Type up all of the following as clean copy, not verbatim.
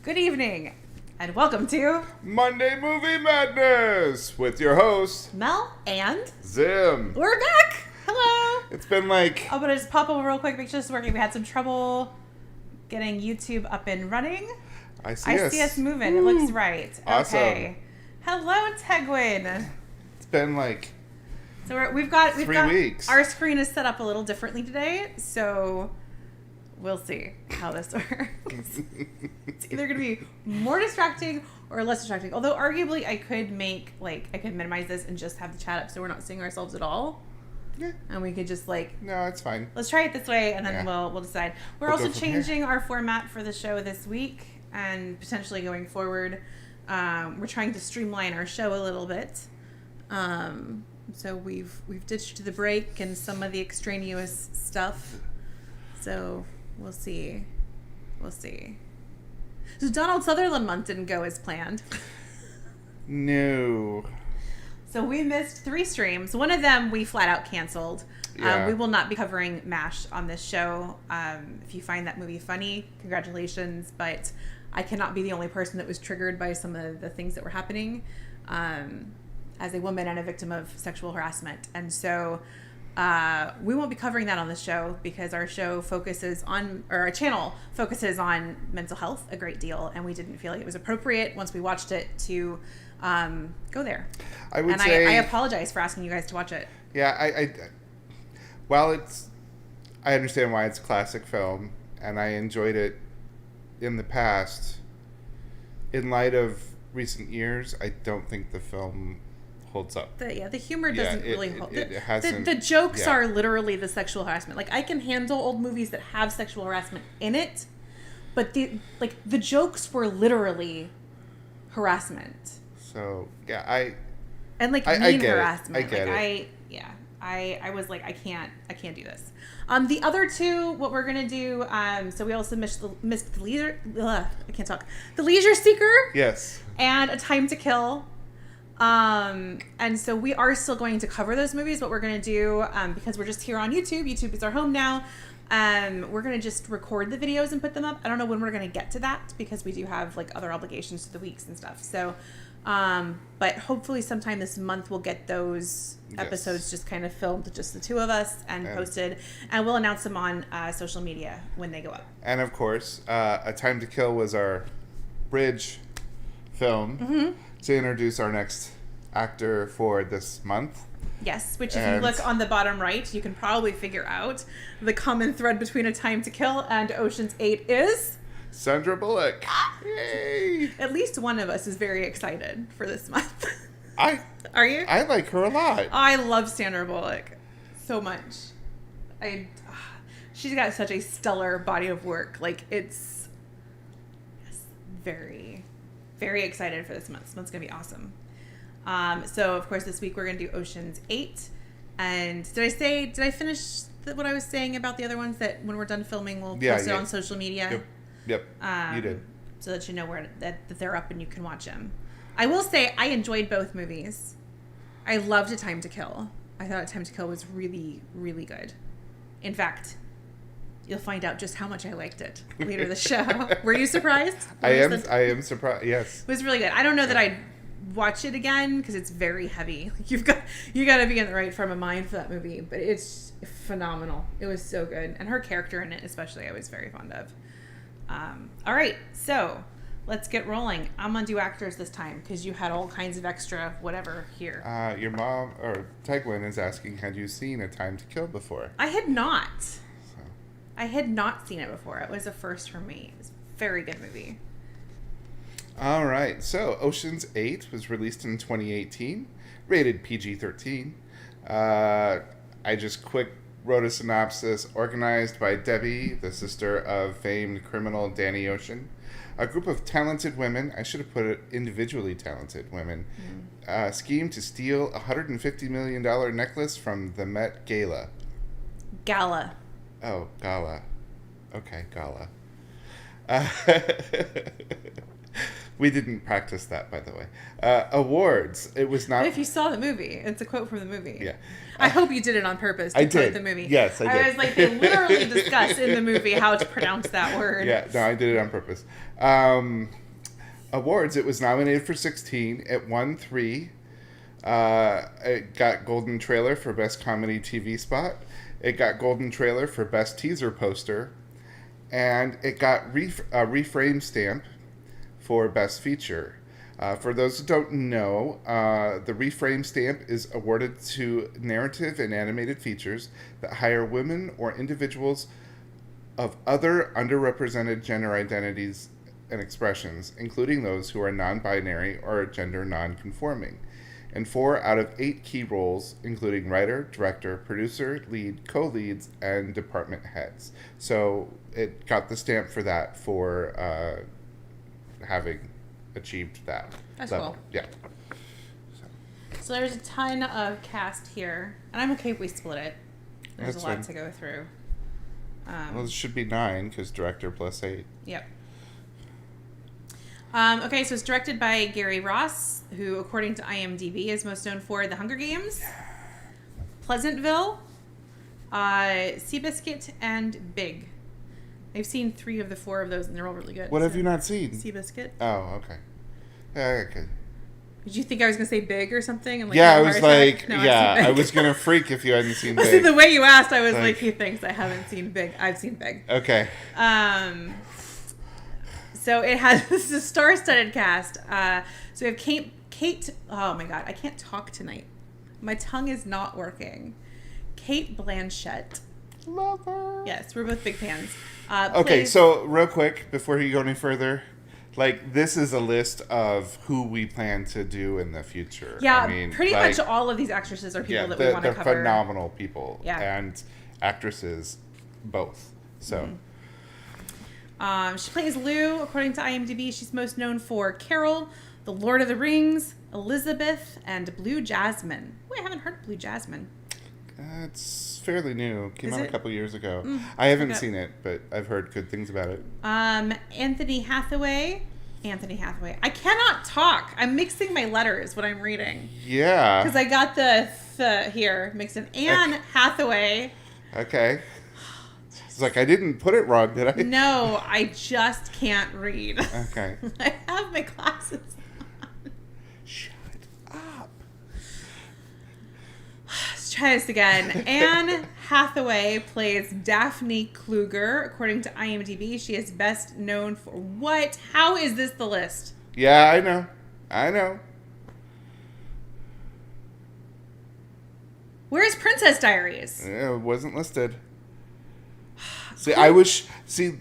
Good evening, and welcome to Monday Movie Madness with your host, Mel and Zim. we're back! Hello! It's been like... I'm gonna just pop over real quick, make sure this is working. We had some trouble getting YouTube up and running. I see us moving. Woo. It looks right. Awesome. Okay. Hello, Tegwin. It's been like... So we've got 3 weeks. Our screen is set up a little differently today, so we'll see how this works. It's either going to be more distracting or less distracting. Although arguably I could minimize this and just have the chat up so we're not seeing ourselves at all. Yeah. And we could just No, it's fine. let's try it this way and then we'll decide. We're We'll also go from changing here. our format for the show this week and potentially going forward. We're trying to streamline our show a little bit. So we've ditched the break and some of the extraneous stuff. So we'll see. So Donald Sutherland month didn't go as planned. No. So we missed 3 streams. One of them we flat out canceled. Yeah. We will not be covering MASH on this show. If you find that movie funny, congratulations. But I cannot be the only person that was triggered by some of the things that were happening as a woman and a victim of sexual harassment. And so we won't be covering that on the show because our channel focuses on mental health a great deal. And we didn't feel like it was appropriate once we watched it to go there. I would say... I apologize for asking you guys to watch it. Yeah, while I understand why it's a classic film, and I enjoyed it in the past, in light of recent years, I don't think the film holds up. The humor doesn't really hold. It hasn't, the jokes are literally the sexual harassment. Like, I can handle old movies that have sexual harassment in it, but the jokes were literally harassment. So, yeah, mean harassment. I get it. I was like, I can't do this. The other 2, what we're gonna do. So we also missed the leisure. I can't talk. The Leisure Seeker. Yes. And A Time to Kill. And so we are still going to cover those movies. What we're going to do, because we're just here on YouTube. YouTube is our home now. We're going to just record the videos and put them up. I don't know when we're going to get to that because we do have other obligations to the weeks and stuff. So, but hopefully sometime this month we'll get those episodes just kind of filmed, just the 2 of us and posted, and we'll announce them on social media when they go up. And of course, A Time to Kill was our bridge film to introduce our next actor for this month. Yes, which if you look on the bottom right, you can probably figure out the common thread between A Time to Kill and Ocean's 8 is... Sandra Bullock. Yay! At least one of us is very excited for this month. Are you? I like her a lot. I love Sandra Bullock so much. She's got such a stellar body of work. It's very, very excited for this month. This month's gonna be awesome. So of course this week we're gonna do Ocean's 8. And did I finish what I was saying about the other ones, that when we're done filming we'll post it on social media? Yep. You did. So that you know that they're up and you can watch them. I will say I enjoyed both movies. I loved A Time to Kill. I thought A Time to Kill was really, really good. In fact, you'll find out just how much I liked it later in the show. Were you surprised? I am surprised. Yes. It was really good. I don't know that I'd watch it again because it's very heavy. You got to be in the right frame of mind for that movie, but it's phenomenal. It was so good, and her character in it especially I was very fond of. All right, so let's get rolling. I'm gonna do actors this time because you had all kinds of extra whatever here. Your mom, or Tegwin, is asking, had you seen A Time to Kill before? I had not. I had not seen it before. It was a first for me. It was a very good movie. All right, so Ocean's 8 was released in 2018, rated PG-13. I just quick wrote a synopsis. Organized by Debbie, the sister of famed criminal Danny Ocean, a group of talented women, I should have put it individually talented women, scheme to steal a $150 million necklace from the Met Gala. Gala. Oh, Gala. Okay, Gala. We didn't practice that, by the way. Awards. It was not. If you saw the movie, it's a quote from the movie. Yeah. I hope you did it on purpose to I quote did. the movie. Yes, I did. I was like, they literally discuss in the movie how to pronounce that word. Yeah, no, I did it on purpose. Awards. It was nominated for 16. It won 3. It got Golden Trailer for Best Comedy TV Spot. It got Golden Trailer for Best Teaser Poster. And it got a Reframe Stamp for Best Feature. For those who don't know, the Reframe Stamp is awarded to narrative and animated features that hire women or individuals of other underrepresented gender identities and expressions, including those who are non-binary or gender non-conforming, in 4 out of 8 key roles, including writer, director, producer, lead, co-leads, and department heads. So it got the stamp for that for having achieved that. That's level. cool. Yeah. So there's a ton of cast here, and I'm okay if we split it. There's That's a lot fine. to go through. Well, it should be 9 because director plus 8. Yep. Okay, so it's directed by Gary Ross, who, according to IMDb, is most known for The Hunger Games, Pleasantville, Seabiscuit, and Big. I've seen 3 of the 4 of those, and they're all really good. What have you not seen? Seabiscuit. Oh, okay. Okay. Did you think I was going to say Big or something? And Yeah, I have a was heart attack? like, No, I've yeah, seen I Big. was going to freak if you hadn't seen See, Big. the way you asked, I was like, Like- he thinks I haven't seen Big. I've seen Big. Okay. So it has this is a star-studded cast. So we have Kate. Oh my God, I can't talk tonight. My tongue is not working. Kate Blanchett. Love her. Yes, we're both big fans. Okay, Plays- so real quick, before you go any further, like, this is a list of who we plan to do in the future. yeah, I mean, pretty like, much all of these actresses are people that we want to they're cover. phenomenal people. Yeah. And actresses, both. So, She plays Lou. According to IMDb, she's most known for Carol, The Lord of the Rings, Elizabeth, and Blue Jasmine. Wait, I haven't heard of Blue Jasmine. it's fairly new. Came Is out it? a couple years ago. I haven't okay. seen it, but I've heard good things about it. Anthony Hathaway. I cannot talk. I'm mixing my letters when I'm reading. Yeah. Because I got the here mixed in. Anne Hathaway. Okay. It's like, I didn't put it wrong, did I? No, I just can't read. Okay. I have my glasses on. Shut up. Let's try this again. Anne Hathaway plays Daphne Kluger. According to IMDb, she is best known for what? How is this the list? Yeah, I know. I know. Where's Princess Diaries? It wasn't listed. See,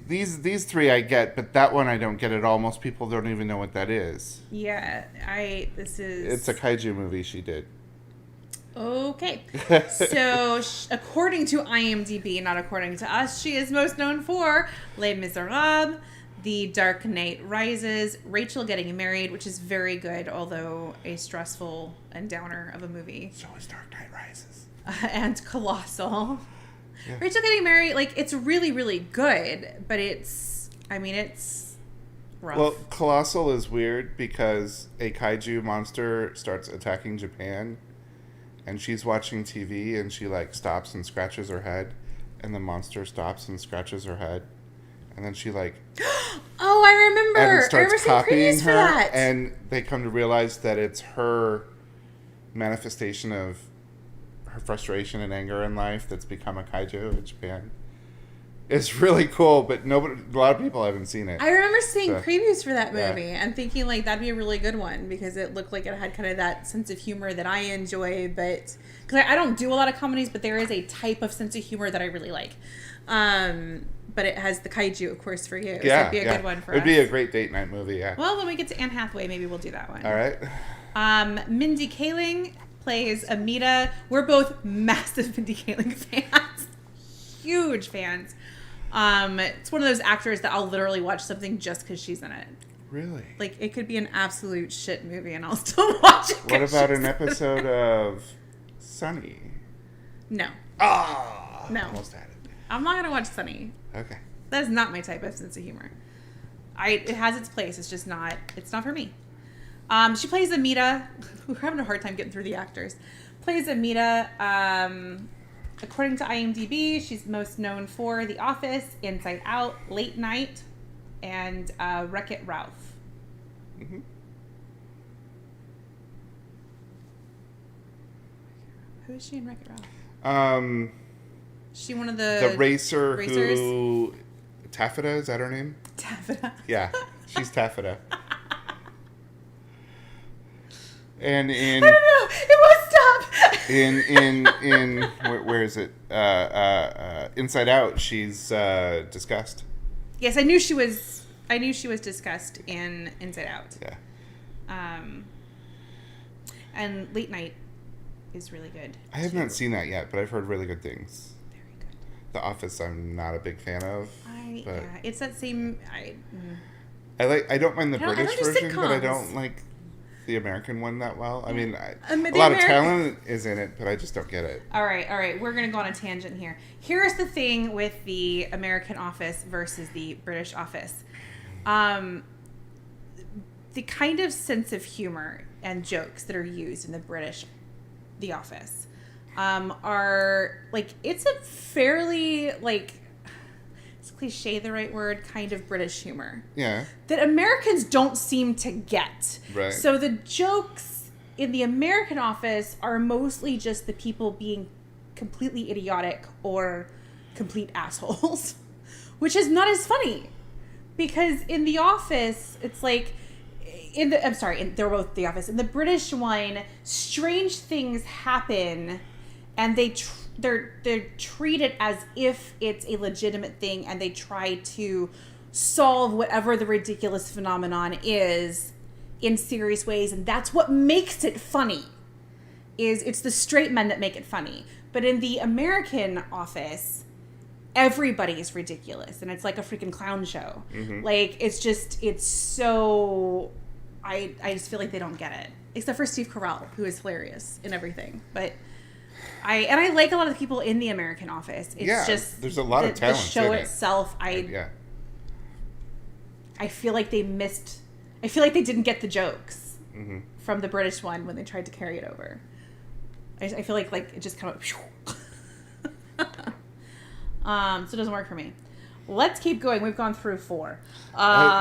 these 3 I get, but that one I don't get at all. Most people don't even know what that is. Yeah, this is... It's a kaiju movie she did. Okay. So, according to IMDb, not according to us, she is most known for Les Miserables, The Dark Knight Rises, Rachel Getting Married, which is very good, although a stressful and downer of a movie, So is Dark Knight Rises. and Colossal. Yeah. Rachel Getting Married, like, it's really, really good, but it's rough. Well, Colossal is weird because a kaiju monster starts attacking Japan, and she's watching TV, and she, like, stops and scratches her head, and the monster stops and scratches her head, and then she, like... Oh, I remember. and it I remember starts seeing copying previews for her, that. and they come to realize that it's her manifestation of her frustration and anger in life that's become a kaiju in Japan. It's really cool, but a lot of people haven't seen it. I remember seeing So, previews for that yeah. movie and thinking, like, that'd be a really good one because it looked like it had kind of that sense of humor that I enjoy, but because I don't do a lot of comedies, but there is a type of sense of humor that I really like. But it has the kaiju, of course, for you. So Yeah, it'd be a yeah. good one for It'd us. be a great date night movie, yeah. Well, when we get to Anne Hathaway, maybe we'll do that one. All right. Mindy Kaling plays Amita. We're both massive Mindy Kaling fans. Huge fans. It's one of those actors that I'll literally watch something just because she's in it. Really? Like, it could be an absolute shit movie and I'll still watch it. What 'cause about she's an in episode of Sunny? No. Ah! No. Almost had it. I'm not going to watch Sunny. Okay. That is not my type of sense of humor. It has its place. It's not for me. She plays Amita. We're having a hard time getting through the actors. Plays Amita. According to IMDb, she's most known for The Office, Inside Out, Late Night, and Wreck-It Ralph. Mm-hmm. Who is she in Wreck-It Ralph? She one of the racer racers? who... Taffeta, is that her name? Taffeta. Yeah, she's Taffeta. And I don't know. It won't stop. in where is it? Inside Out, she's discussed. Yes, I knew she was discussed in Inside Out. Yeah. And Late Night is really good. I have not seen that yet, but I've heard really good things. Very good. The Office, I'm not a big fan of. It's that same. I don't mind the I don't British do version, but I sitcoms. don't like the American one that well. I mean, a The lot of American- talent is in it, but I just don't get it. All right. We're gonna go on a tangent here. Here's the thing with the American Office versus the British Office. The kind of sense of humor and jokes that are used in The Office, are like, it's a fairly, like, is cliche the right word? Kind of British humor. Yeah. That Americans don't seem to get. Right. So the jokes in the American Office are mostly just the people being completely idiotic or complete assholes, which is not as funny. Because in The Office, it's like, they're both The Office. In the British one, strange things happen, and they're treated as if it's a legitimate thing, and they try to solve whatever the ridiculous phenomenon is in serious ways, and that's what makes it funny. It's the straight men that make it funny. But in the American Office, everybody's ridiculous, and it's like a freaking clown show. Mm-hmm. Like, it's so... I just feel like they don't get it. Except for Steve Carell, who is hilarious in everything. But I like a lot of the people in the American Office. It's just there's a lot of talent. The show in itself, it. I feel like they missed. I feel like they didn't get the jokes Mm-hmm. from the British one when they tried to carry it over. I feel like it just kind of. So it doesn't work for me. Let's keep going. We've gone through 4.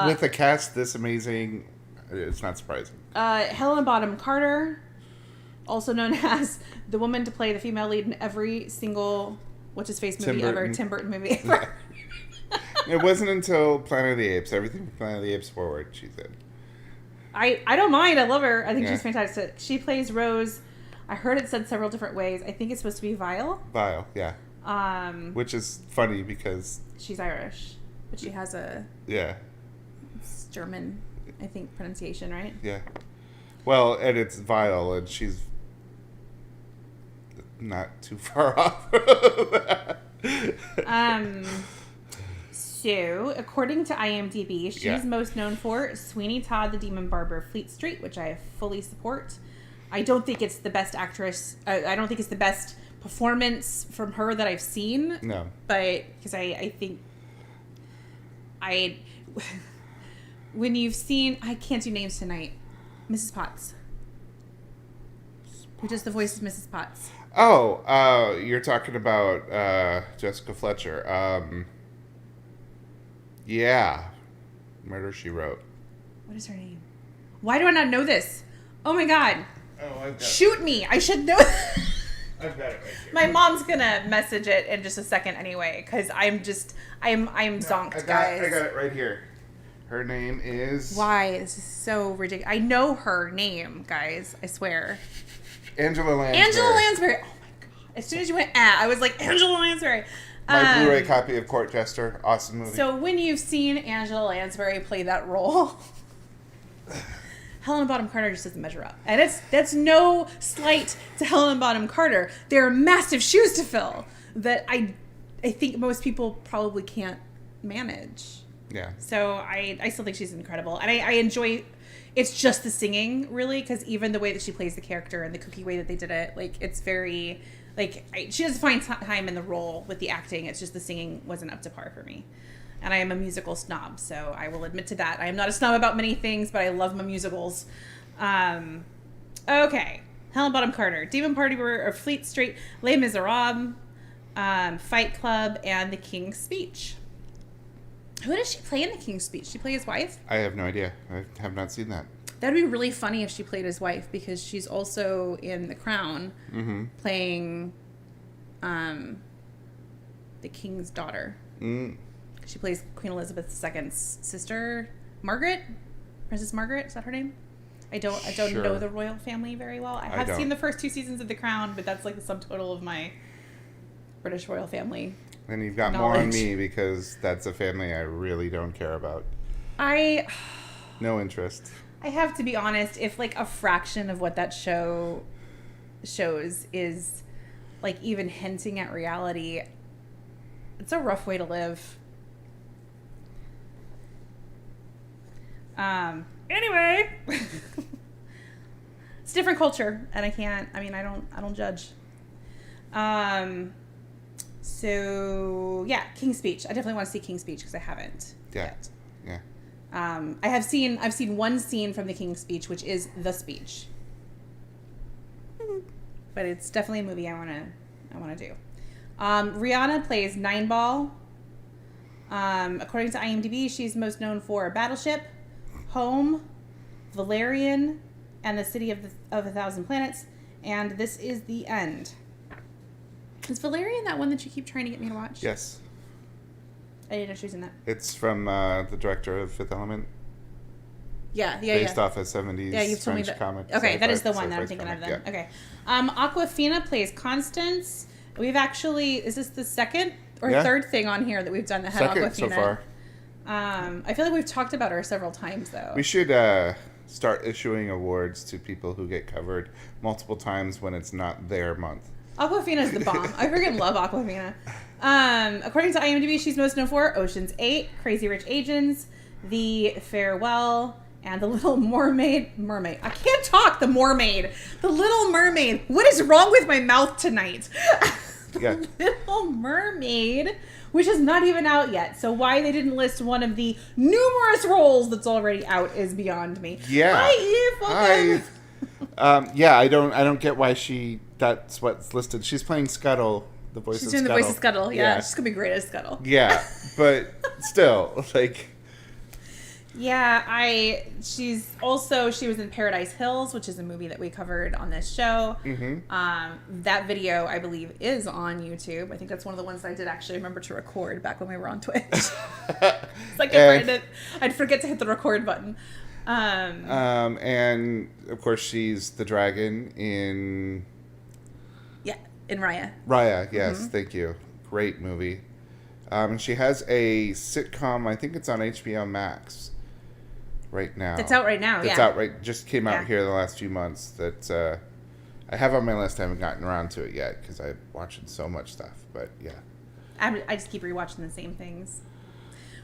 With a cast this amazing, it's not surprising. Helena Bonham Carter, also known as the woman to play the female lead in every single what's-his-face movie ever, Tim Burton movie ever. It wasn't until Planet of the Apes, everything from Planet of the Apes forward, she said. I don't mind. I love her. I think she's fantastic. She plays Rose. I heard it said several different ways. I think it's supposed to be Vile. Vile, yeah. Which is funny because... she's Irish, but she has a... yeah. It's German, I think, pronunciation, right? Yeah. Well, and it's Vile, and she's not too far off of that. So, according to IMDb, she's most known for Sweeney Todd, the Demon Barber of Fleet Street, which I fully support. I don't think it's the best actress. I don't think it's the best performance from her that I've seen. No. But, because I think... when you've seen... I can't do names tonight. Mrs. Potts. Who does the voice of Mrs. Potts? Oh, you're talking about Jessica Fletcher. Yeah. Murder, She Wrote. What is her name? Why do I not know this? Oh my god. Oh, I've got Shoot me. I should know. I've got it right here. My mom's gonna message it in just a second anyway, because I'm zonked, guys. I got it right here. Her name is... Why? This is so ridiculous. I know her name, guys. I swear. Angela Lansbury. Angela Lansbury. Oh my god. As soon as you went, I was like, Angela Lansbury. My Blu-ray copy of Court Jester. Awesome movie. So when you've seen Angela Lansbury play that role, Helena Bonham Carter just doesn't measure up. And that's no slight to Helena Bonham Carter. There are massive shoes to fill that I think most people probably can't manage. Yeah. So I still think she's incredible. And I enjoy... It's just the singing, really, because even the way that she plays the character and the kooky way that they did it, like, it's very... Like, she does a fine time in the role with the acting. It's just the singing wasn't up to par for me. And I am a musical snob, so I will admit to that. I am not a snob about many things, but I love my musicals. Okay. Helen Bottom Carter, Demon Party or Fleet Street, Les Miserables, Fight Club, and The King's Speech. Who does she play in The King's Speech? She play his wife? I have no idea. I have not seen that. That'd be really funny if she played his wife, because she's also in The Crown, playing the king's daughter. She plays Queen Elizabeth II's sister, Margaret, Princess Margaret. Is that her name? I don't know the royal family very well. I have seen the first 2 seasons of The Crown, but that's like the subtotal of my British royal family. And you've got more on me, because that's a family I really don't care about. No interest. I have to be honest, if like a fraction of what that show shows is like even hinting at reality, it's a rough way to live. Anyway, it's a different culture, and I don't judge. So yeah, King's Speech. I definitely want to see King's Speech, because I haven't yet. Yeah. I've seen one scene from The King's Speech, which is the speech. But it's definitely a movie I want to do. Rihanna plays Nineball. According to IMDb, she's most known for Battleship, Home, Valerian, and The City of a Thousand Planets. And This Is the End. Is Valerian that one that you keep trying to get me to watch? Yes. I didn't know she was in that. It's from the director of Fifth Element. Yeah. Based off a 70s you've told me French that. comic. Okay, that is the one that I'm thinking of then. Yeah. Okay. Aquafina plays Constance. We've actually, is this the second or third thing on here that we've done that had second Aquafina? So far. I feel like we've talked about her several times, though. We should start issuing awards to people who get covered multiple times when it's not their month. Aquafina's the bomb. I freaking love Aquafina. According to IMDb, she's most known for Ocean's 8, Crazy Rich Asians, The Farewell, and The Little Mermaid. I can't talk. The Mermaid. The Little Mermaid. What is wrong with my mouth tonight? The Little Mermaid, which is not even out yet. So why they didn't list one of the numerous roles that's already out is beyond me. Yeah. Hi. I don't get why that's what's listed. She's playing Scuttle, the voice of Scuttle. She's doing the voice of Scuttle. Yeah. She's going to be great as Scuttle. Yeah, but still, like... Yeah, she was in Paradise Hills, which is a movie that we covered on this show. That video, I believe, is on YouTube. I think that's one of the ones that I did actually remember to record back when we were on Twitch. It's like I'd forget to hit the record button. And of course she's the dragon in... Yeah, in Raya. Raya, yes, thank you. Great movie. And she has a sitcom, I think it's on HBO Max right now. It's out right now, It's out right, just came out here the last few months that I have on my list. I haven't gotten around to it yet because I'm watching so much stuff, but yeah. I just keep rewatching the same things.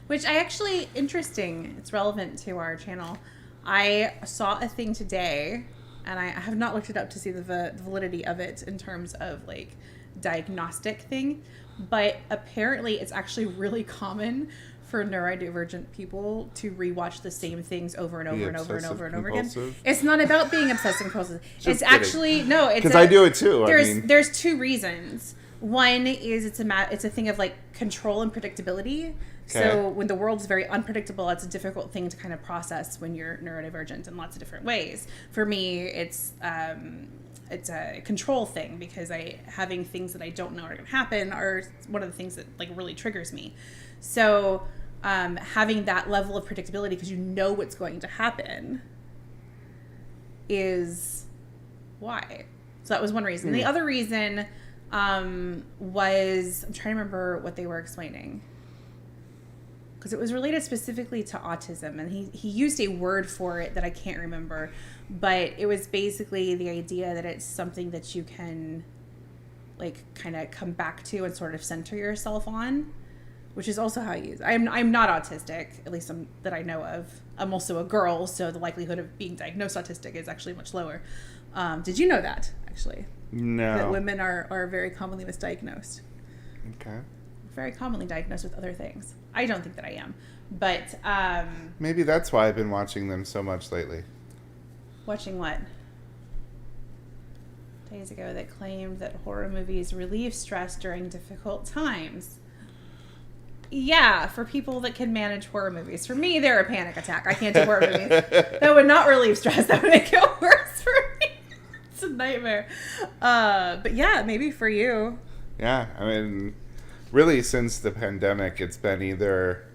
Which interesting, it's relevant to our channel. I saw a thing today, and I have not looked it up to see the validity of it in terms of like diagnostic thing, but apparently it's actually really common for neurodivergent people to rewatch the same things over and over and over and over and over again. It's not about being obsessive compulsive. It's actually because I do it too. There's 2 reasons. One is it's a thing of like control and predictability. Okay. So when the world is very unpredictable, it's a difficult thing to kind of process when you're neurodivergent in lots of different ways. For me, it's a control thing, because having things that I don't know are going to happen are one of the things that like really triggers me. So having that level of predictability, because you know what's going to happen, is why. So that was one reason. The other reason was, I'm trying to remember what they were explaining, because it was related specifically to autism, and he used a word for it that I can't remember, but it was basically the idea that it's something that you can like kind of come back to and sort of center yourself on, which is also how I use it. I'm not autistic, at least that I know of. I'm also a girl, so the likelihood of being diagnosed autistic is actually much lower. Did you know that, actually? No. That women are very commonly misdiagnosed. Okay. very commonly diagnosed with other things. I don't think that I am. But, maybe that's why I've been watching them so much lately. watching what? Days ago that claimed that horror movies relieve stress during difficult times. Yeah, for people that can manage horror movies. For me, they're a panic attack. I can't do horror movies. That would not relieve stress. That would make it worse for me. It's a nightmare. But yeah, maybe for you. Yeah, I mean, really since the pandemic, it's been either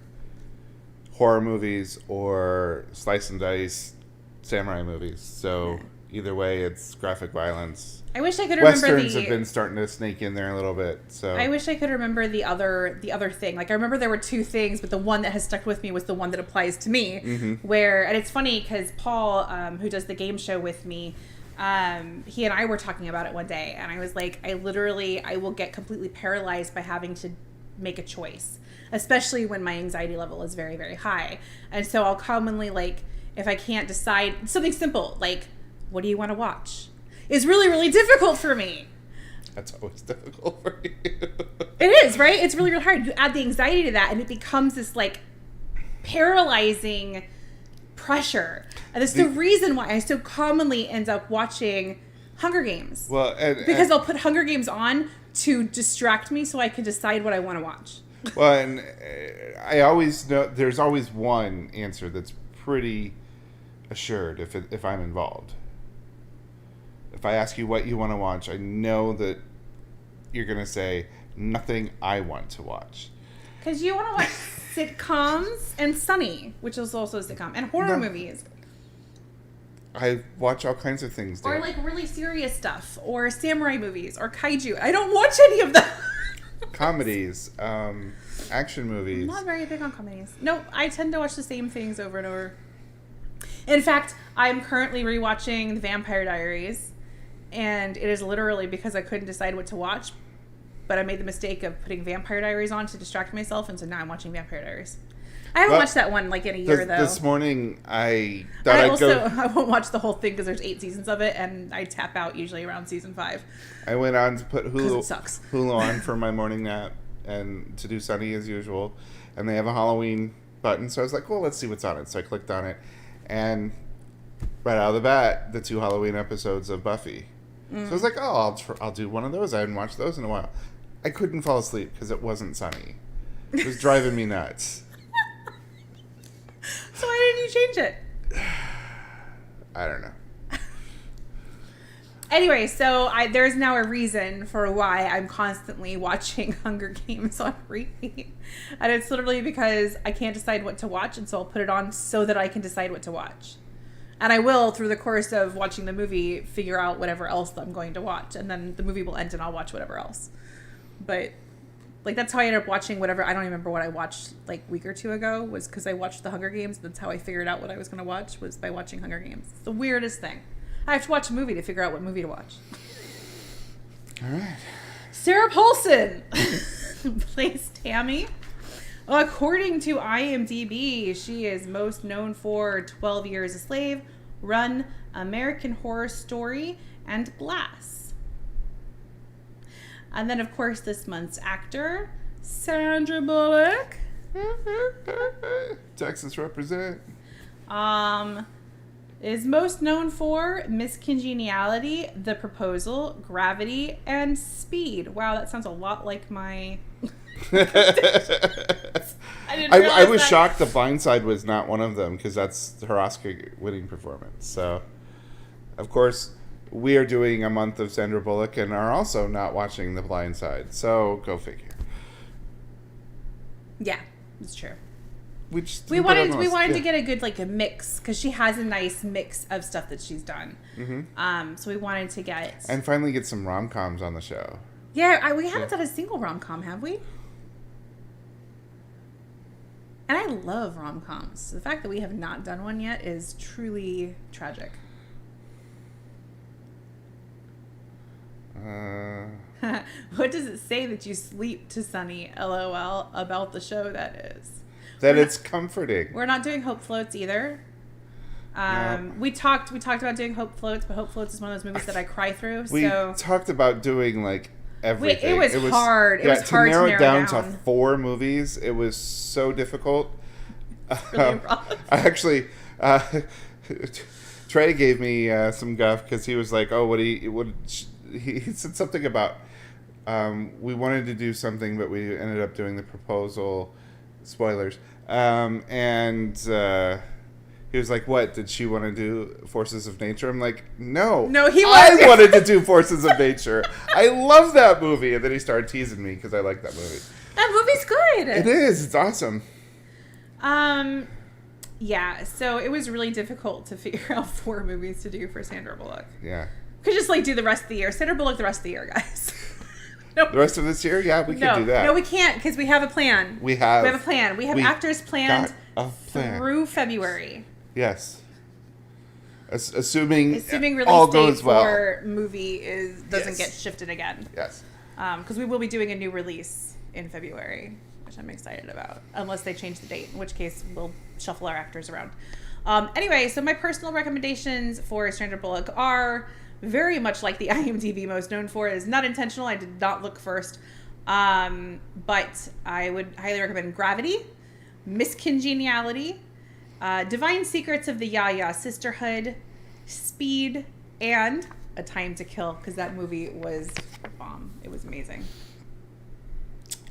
horror movies or slice and dice samurai movies. So either way, it's graphic violence. I wish I could remember Westerns have been starting to sneak in there a little bit. So I wish I could remember the other thing. Like I remember there were two things, but the one that has stuck with me was the one that applies to me. Where, and it's funny because Paul, who does the game show with me, he and I were talking about it one day, and I was like, I will get completely paralyzed by having to make a choice, especially when my anxiety level is very, very high. And so I'll commonly, like, if I can't decide something simple, like, what do you want to watch? Is really, really difficult for me. That's always difficult for you. It is, right? It's really, really hard. You add the anxiety to that, and it becomes this, like, paralyzing pressure. And that's the reason why I so commonly end up watching Hunger Games. Well, because I'll put Hunger Games on to distract me so I can decide what I want to watch. Well, and I always know there's always one answer that's pretty assured if I'm involved. If I ask you what you want to watch, I know that you're going to say nothing I want to watch. Because you want to watch sitcoms and Sunny, which is also a sitcom, and horror movies. I watch all kinds of things, dude. Or like really serious stuff, or samurai movies, or kaiju. I don't watch any of them. Comedies, action movies. I'm not very big on comedies. No, I tend to watch the same things over and over. In fact, I'm currently rewatching The Vampire Diaries, and it is literally because I couldn't decide what to watch, but I made the mistake of putting Vampire Diaries on to distract myself, and so now I'm watching Vampire Diaries. I haven't watched that one like in a year, though. This morning, I thought I won't watch the whole thing because there's 8 seasons of it, and I tap out usually around season 5. I went on to put Hulu on for my morning nap and to do Sunny as usual, and they have a Halloween button, so I was like, well, let's see what's on it. So I clicked on it, and right out of the bat, the 2 Halloween episodes of Buffy. So I was like, oh, I'll do one of those. I hadn't watched those in a while. I couldn't fall asleep because it wasn't Sunny. It was driving me nuts. So why didn't you change it? I don't know. Anyway, so there's now a reason for why I'm constantly watching Hunger Games on repeat. And it's literally because I can't decide what to watch, and so I'll put it on so that I can decide what to watch. And I will, through the course of watching the movie, figure out whatever else I'm going to watch. And then the movie will end and I'll watch whatever else. But, like, that's how I ended up watching whatever. I don't even remember what I watched, like, a week or 2 ago. Was because I watched The Hunger Games. That's how I figured out what I was going to watch, was by watching Hunger Games. It's the weirdest thing. I have to watch a movie to figure out what movie to watch. All right. Sarah Paulson plays Tammy. According to IMDb, she is most known for 12 Years a Slave, Run, American Horror Story, and Glass. And then, of course, this month's actor, Sandra Bullock. Texas represent. Is most known for Miss Congeniality, The Proposal, Gravity, and Speed. Wow, that sounds a lot like my... I was shocked The Blind Side was not one of them, because that's her Oscar-winning performance. So, of course, we are doing a month of Sandra Bullock and are also not watching The Blind Side. So, go figure. Yeah, it's true. We wanted to get a good, like, a mix, because she has a nice mix of stuff that she's done. Mm-hmm. So we wanted to get... And finally get some rom-coms on the show. Yeah, we haven't done a single rom-com, have we? And I love rom-coms. So the fact that we have not done one yet is truly tragic. What does it say that you sleep to Sunny, LOL, about the show that is? That it's comforting. We're not doing Hope Floats either. No. We talked about doing Hope Floats, but Hope Floats is one of those movies that I cry through. We talked about doing, like, everything. It was hard. It was to hard narrow to it down to 4 movies. It was so difficult. Really rough. I actually, Trey gave me some guff because he was like, "Oh, he said something about we wanted to do something, but we ended up doing the proposal." Spoilers. And he was like, "What did she want to do? Forces of Nature?" I'm like, "No, I wanted to do Forces of Nature. I love that movie." And then he started teasing me because I like that movie. That movie's good. It is. It's awesome. Yeah. So it was really difficult to figure out 4 movies to do for Sandra Bullock. Yeah. Could just do the rest of the year. Sandra Bullock the rest of the year, guys. No. The rest of this year, yeah, we can do that. No, we can't because we have a plan. We have a plan. We have actors planned through February. Yes. Assuming release all date goes well. for movie doesn't get shifted again. Yes. Because we will be doing a new release in February, which I'm excited about. Unless they change the date, in which case we'll shuffle our actors around. Anyway, so my personal recommendations for Sandra Bullock are very much like the IMDb most known for. It is not intentional. I did not look first. But I would highly recommend Gravity, Miss Congeniality, Divine Secrets of the Ya-Ya Sisterhood, Speed, and A Time to Kill, because that movie was a bomb. It was amazing.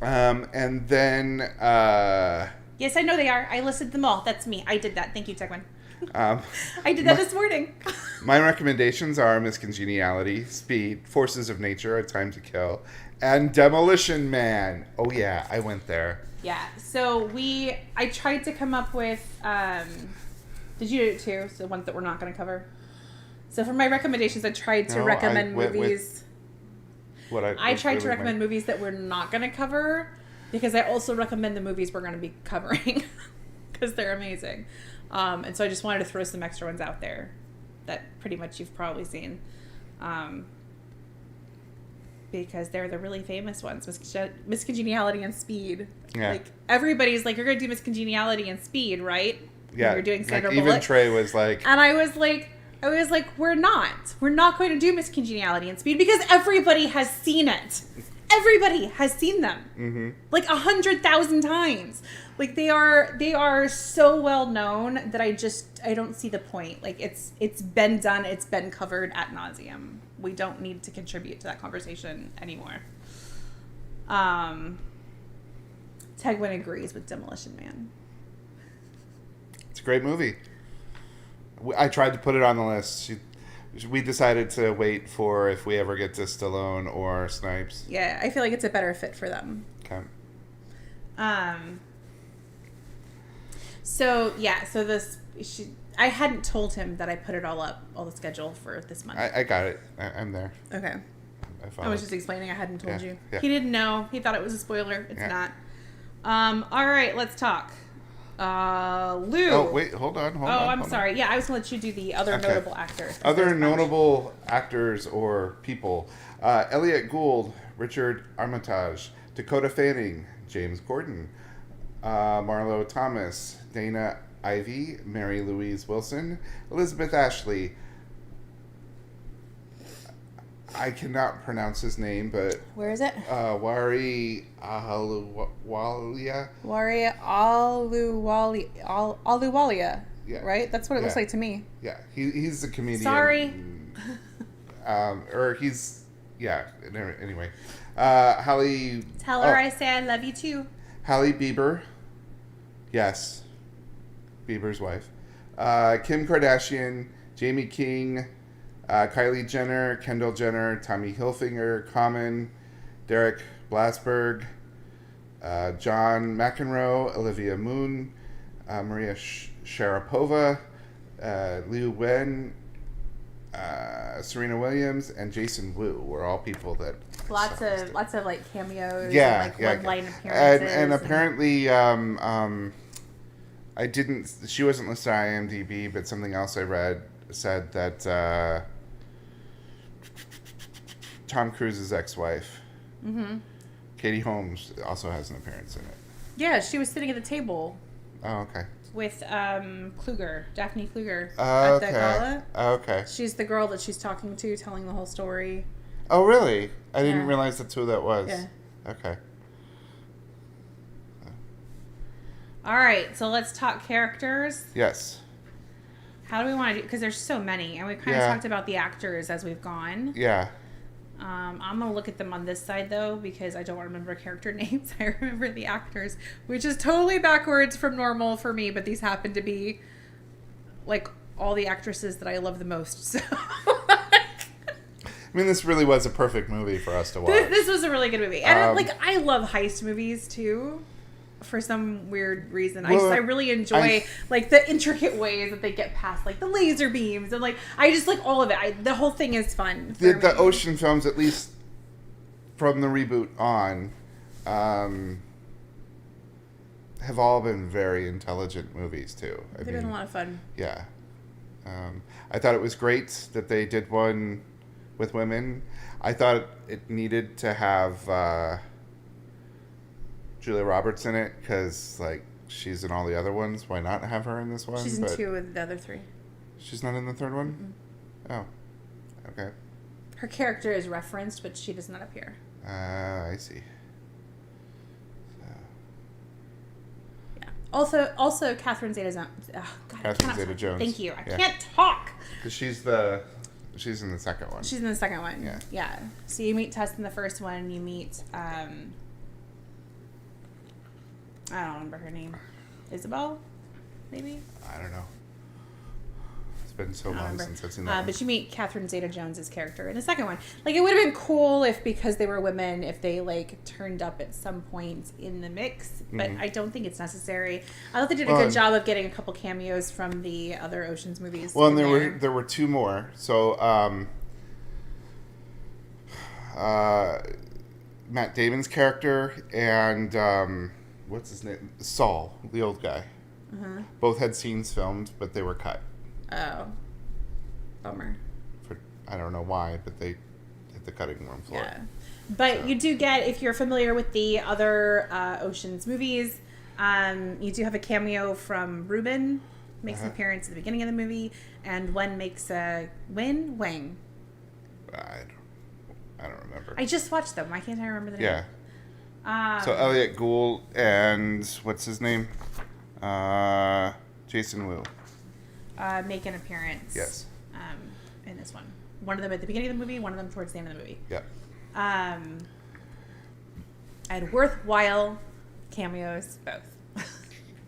And then... yes, I know they are. I listed them all. That's me. I did that. Thank you, Tegwin. I did that this morning. My recommendations are Miss Congeniality, Speed, Forces of Nature, A Time to Kill, and Demolition Man. Oh yeah, I went there. Yeah, so I tried to come up with, did you do it too? So the ones that we're not going to cover? So for my recommendations, I tried to recommend movies. I tried to recommend movies that we're not going to cover, because I also recommend the movies we're going to be covering, because they're amazing. And so I just wanted to throw some extra ones out there that pretty much you've probably seen. Because they're the really famous ones. Miss Congeniality and Speed. Yeah. Like, everybody's like, you're going to do Miss Congeniality and Speed, right? Yeah. When you're doing Sandra Bullock. Even Trey was like... And I was like, we're not. We're not going to do Miss Congeniality and Speed because everybody has seen it. Everybody has seen them. Mm-hmm. Like 100,000 times. Like they are so well known that I don't see the point. Like it's been done. It's been covered ad nauseum. We don't need to contribute to that conversation anymore. Tegwin agrees with Demolition Man. It's a great movie. I tried to put it on the list. We decided to wait for if we ever get to Stallone or Snipes. Yeah, I feel like it's a better fit for them. Okay. I hadn't told him that I put it all the schedule for this month. I got it. I'm there. Okay. I was just explaining. I hadn't told you. Yeah. He didn't know. He thought it was a spoiler. It's not. All right, let's talk. Lou. Oh, wait, hold on. I'm sorry. Yeah, I was going to let you do the other notable actors. Other notable actors or people. Elliot Gould, Richard Armitage, Dakota Fanning, James Corden, Marlo Thomas, Dana Ivey, Mary Louise Wilson, Elizabeth Ashley. I cannot pronounce his name, but... Where is it? Wari Aluwalia. Wari Aluwalia. Yeah. Right? That's what it looks like to me. Yeah. He's a comedian. Sorry. Anyway. Halle... Tell her I say I love you too. Halle Bieber. Yes. Bieber's wife. Kim Kardashian, Jamie King, Kylie Jenner, Kendall Jenner, Tommy Hilfiger, Common, Derek Blasberg, John McEnroe, Olivia Moon, Maria Sharapova, Liu Wen, Serena Williams, and Jason Wu were all people that lots of like cameos, and one-line appearances, and apparently she wasn't listed on IMDb, but something else I read said that Tom Cruise's ex-wife, Katie Holmes, also has an appearance in it. Yeah, she was sitting at the table. Oh, okay. With Daphne Kluger at the gala. Okay. She's the girl that she's talking to, telling the whole story. Oh, really? I didn't Yeah. realize that's who that was. Yeah. Okay. All right, so let's talk characters. Yes. How do we want to do? Because there's so many, and we've kind of talked about the actors as we've gone. Yeah. I'm gonna look at them on this side though because I don't remember character names. I remember the actors, which is totally backwards from normal for me. But these happen to be like all the actresses that I love the most. So. I mean, this really was a perfect movie for us to watch. This was a really good movie, and like I love heist movies too. For some weird reason, Well, I really enjoy like the intricate ways that they get past like the laser beams and like I just like all of it. The whole thing is fun. The ocean films, at least from the reboot on, have all been very intelligent movies too. They've been a lot of fun. Yeah, I thought it was great that they did one with women. I thought it needed to have Julia Roberts in it because, like, she's in all the other ones. Why not have her in this one? She's in 2 of the other 3. She's not in the third one? Mm-hmm. Oh, okay. Her character is referenced, but she does not appear. I see. So. Yeah. Also, Catherine Zeta-Jones. Oh, God, Catherine Zeta-Jones. Thank you. I Yeah. can't talk. Because she's in the second one. She's in the second one. Yeah. Yeah. So you meet Tess in the first one. You meet I don't remember her name. Isabel, maybe? I don't know. It's been so long since I've seen that one. But you meet Catherine Zeta-Jones' character in the second one. Like, it would have been cool if, because they were women, if they, like, turned up at some point in the mix. But I don't think it's necessary. I thought they did a good job of getting a couple cameos from the other Ocean's movies. Well, and there were 2 more. So, Matt Damon's character and... what's his name? Saul, the old guy. Both had scenes filmed, but they were cut. Oh. Bummer. I don't know why, but they hit the cutting room floor. Yeah. But you do get, if you're familiar with the other Ocean's movies, you do have a cameo from Ruben. Makes an appearance at the beginning of the movie. And Wang. I don't remember. I just watched them. Why can't I remember the name? Yeah. So Elliot Gould and what's his name? Jason Wu. Make an appearance. Yes. In this one. One of them at the beginning of the movie, one of them towards the end of the movie. Yeah. And worthwhile cameos, both.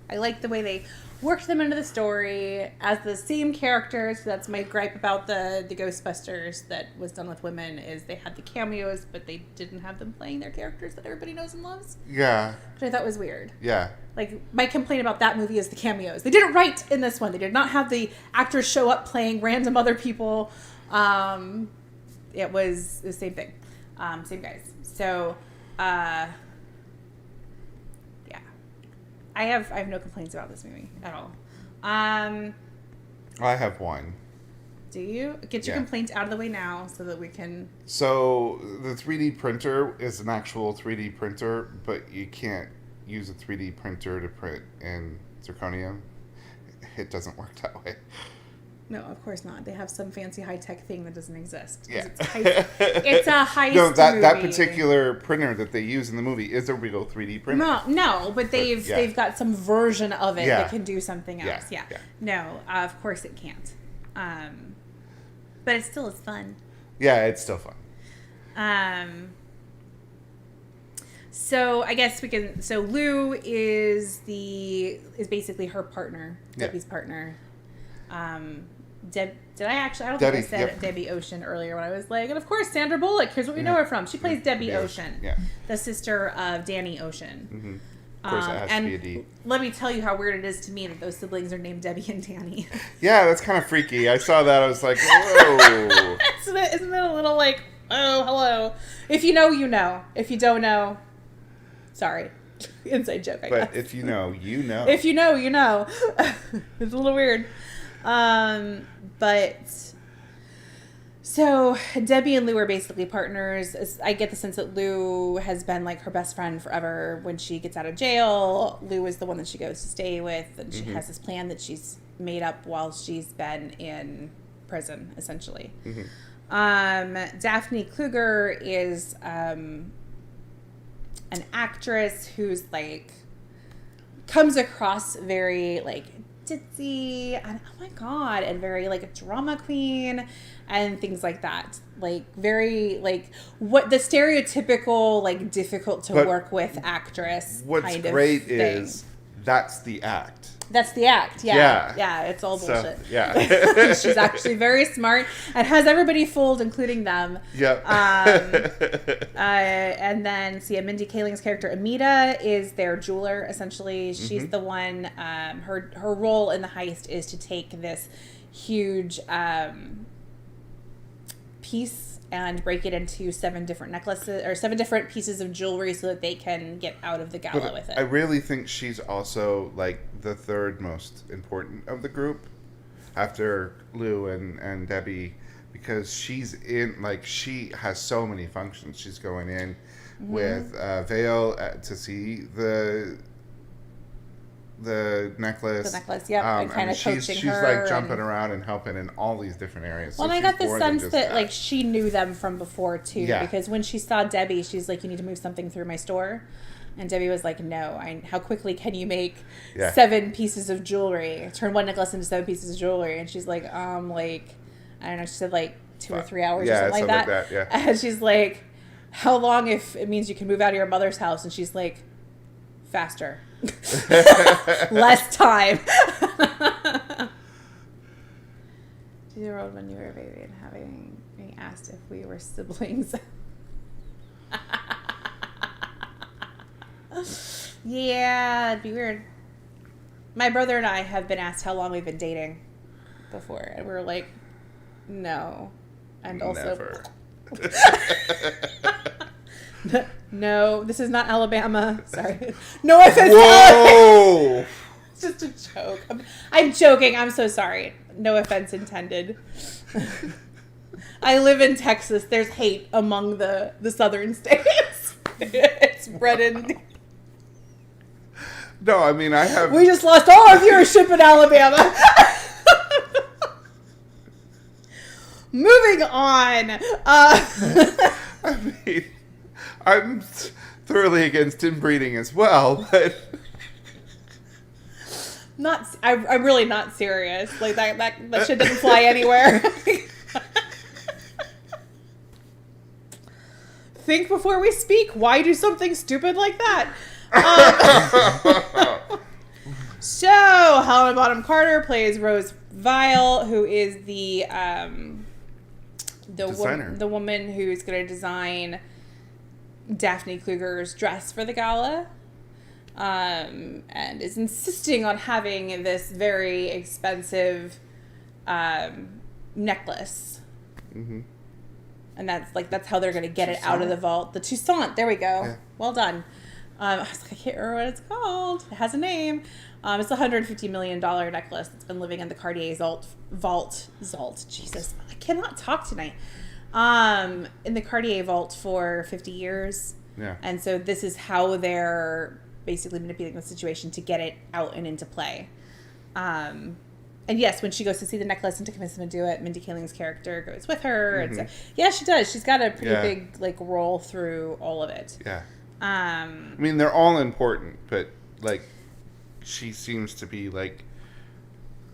I like the way they worked them into the story as the same characters. That's my gripe about the Ghostbusters that was done with women, is they had the cameos, but they didn't have them playing their characters that everybody knows and loves. Yeah. Which I thought was weird. Yeah. Like, my complaint about that movie is the cameos. They did it right in this one. They did not have the actors show up playing random other people. It was the same thing. Same guys. So, yeah. I have no complaints about this movie at all. I have one. Do you? Get your complaints out of the way now so that we can... So, the 3D printer is an actual 3D printer, but you can't use a 3D printer to print in zirconium. It doesn't work that way. No, of course not. They have some fancy high-tech thing that doesn't exist. Yeah. It's a heist No, that movie. particular printer that they use in the movie is a real 3D printer. No, but they've got some version of it that can do something else. Yeah. No, of course it can't. But it still is fun. Yeah, it's still fun. So I guess we can. So Lou is basically her partner, Debbie's partner. Did I actually? I don't think I said Debbie Ocean earlier when I was like, and of course Sandra Bullock. Here's what we know her from. She plays Debbie Ocean, the sister of Danny Ocean. Mm-hmm. Of course, it has to be a D. Let me tell you how weird it is to me that those siblings are named Debbie and Danny. Yeah, that's kind of freaky. I saw that. I was like, whoa. Isn't that a little like, oh, hello? If you know, you know. If you don't know, sorry. Inside joke, I guess. But if you know, you know. If you know, you know. It's a little weird. But so Debbie and Lou are basically partners. I get the sense that Lou has been like her best friend forever. When she gets out of jail, Lou is the one that she goes to stay with, and she has this plan that she's made up while she's been in prison, essentially. Daphne Kluger is an actress who's like comes across very like ditzy and oh my god, and very like a drama queen and things like that. Like very like what the stereotypical like difficult to work with actress. What's kind of great thing. Is that's the act. That's the act. Yeah, it's all bullshit. So, yeah. She's actually very smart and has everybody fooled, including them. Yep. And then, Mindy Kaling's character, Amita, is their jeweler, essentially. She's the one, her role in the heist is to take this huge piece and break it into 7 different necklaces, or 7 different pieces of jewelry so that they can get out of the gala with it. I really think she's also, like, the third most important of the group after Lou and Debbie, because she's in, like, she has so many functions. She's going in with Vale to see the necklace. The necklace, yeah, and kind of coaching she's her. She's like jumping around and helping in all these different areas. Well, so and I got the sense that like she knew them from before too, because when she saw Debbie, she's like, "You need to move something through my store," and Debbie was like, "No, how quickly can you make 7 pieces of jewelry? Turn one necklace into 7 pieces of jewelry?" And she's like, like I don't know. She said like 2 or 3 hours or something like that. Yeah. And she's like, "How long if it means you can move out of your mother's house?" And she's like, "Faster." Less time. 2-year-old when you were a baby and being asked if we were siblings. Yeah, it'd be weird. My brother and I have been asked how long we've been dating before, and we were like, no. And also, never. No, this is not Alabama. Sorry. No offense. Whoa! It's just a joke. I'm joking. I'm so sorry. No offense intended. I live in Texas. There's hate among the southern states. It's bred in. No, I mean, I have... We just lost all our viewership in Alabama. Moving on. I mean, I'm thoroughly against inbreeding as well, but... I'm really not serious. Like, that shit doesn't fly anywhere. Think before we speak. Why do something stupid like that? So, Helena Bonham Carter plays Rose Vile, who is the woman who's going to design Daphne Kluger's dress for the gala, and is insisting on having this very expensive necklace. Mm-hmm. And that's how they're going to get it out of the vault. The Toussaint. There we go. Yeah. Well done. I was like, I can't remember what it's called. It has a name. It's a $150 million necklace that's been living in the Cartier vault. Jesus, I cannot talk tonight. In the Cartier vault for 50 years. Yeah. And so this is how they're basically manipulating the situation to get it out and into play. And yes, when she goes to see the necklace and to convince them to do it, Mindy Kaling's character goes with her. Mm-hmm. And so, yeah, she does. She's got a pretty big like role through all of it. Yeah. I mean, they're all important, but like, she seems to be like,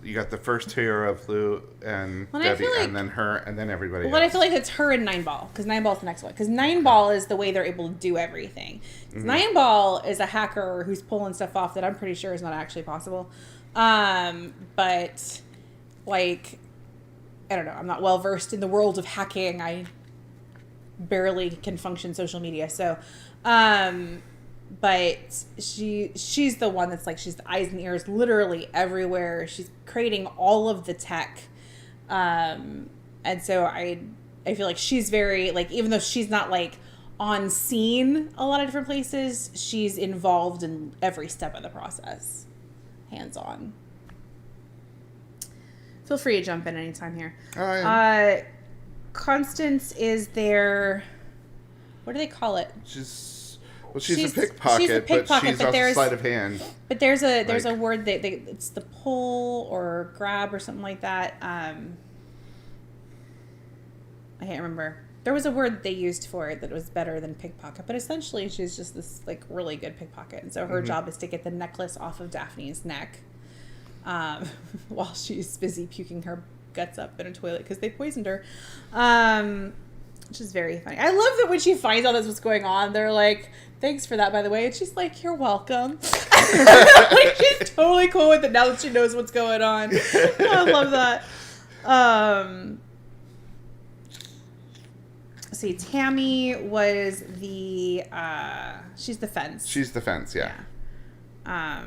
you got the first tier of Lou and Debbie, and then her, and then everybody else. Well, I feel like it's her and Nine Ball, because Nine Ball's the next one. Because Nine Ball is the way they're able to do everything. Mm-hmm. Nine Ball is a hacker who's pulling stuff off that I'm pretty sure is not actually possible. But, like, I don't know. I'm not well versed in the world of hacking. I barely can function social media. So, but she's the one that's like, she's the eyes and ears literally everywhere. She's creating all of the tech. And so I feel like she's very, like, even though she's not like on scene a lot of different places, she's involved in every step of the process. Hands on. Feel free to jump in anytime here. Constance is their, what do they call it? She's a pickpocket, but she's also sleight of hand. But there's a word that it's the pull or grab or something like that. I can't remember. There was a word that they used for it that was better than pickpocket, but essentially she's just this like really good pickpocket. And so her job is to get the necklace off of Daphne's neck while she's busy puking her guts up in a toilet because they poisoned her. Which is very funny. I love that when she finds out that's what's going on, they're like, thanks for that, by the way. And she's like, you're welcome. Like, she's totally cool with it now that she knows what's going on. I love that. See, Tammy was the she's the fence. She's the fence, yeah. I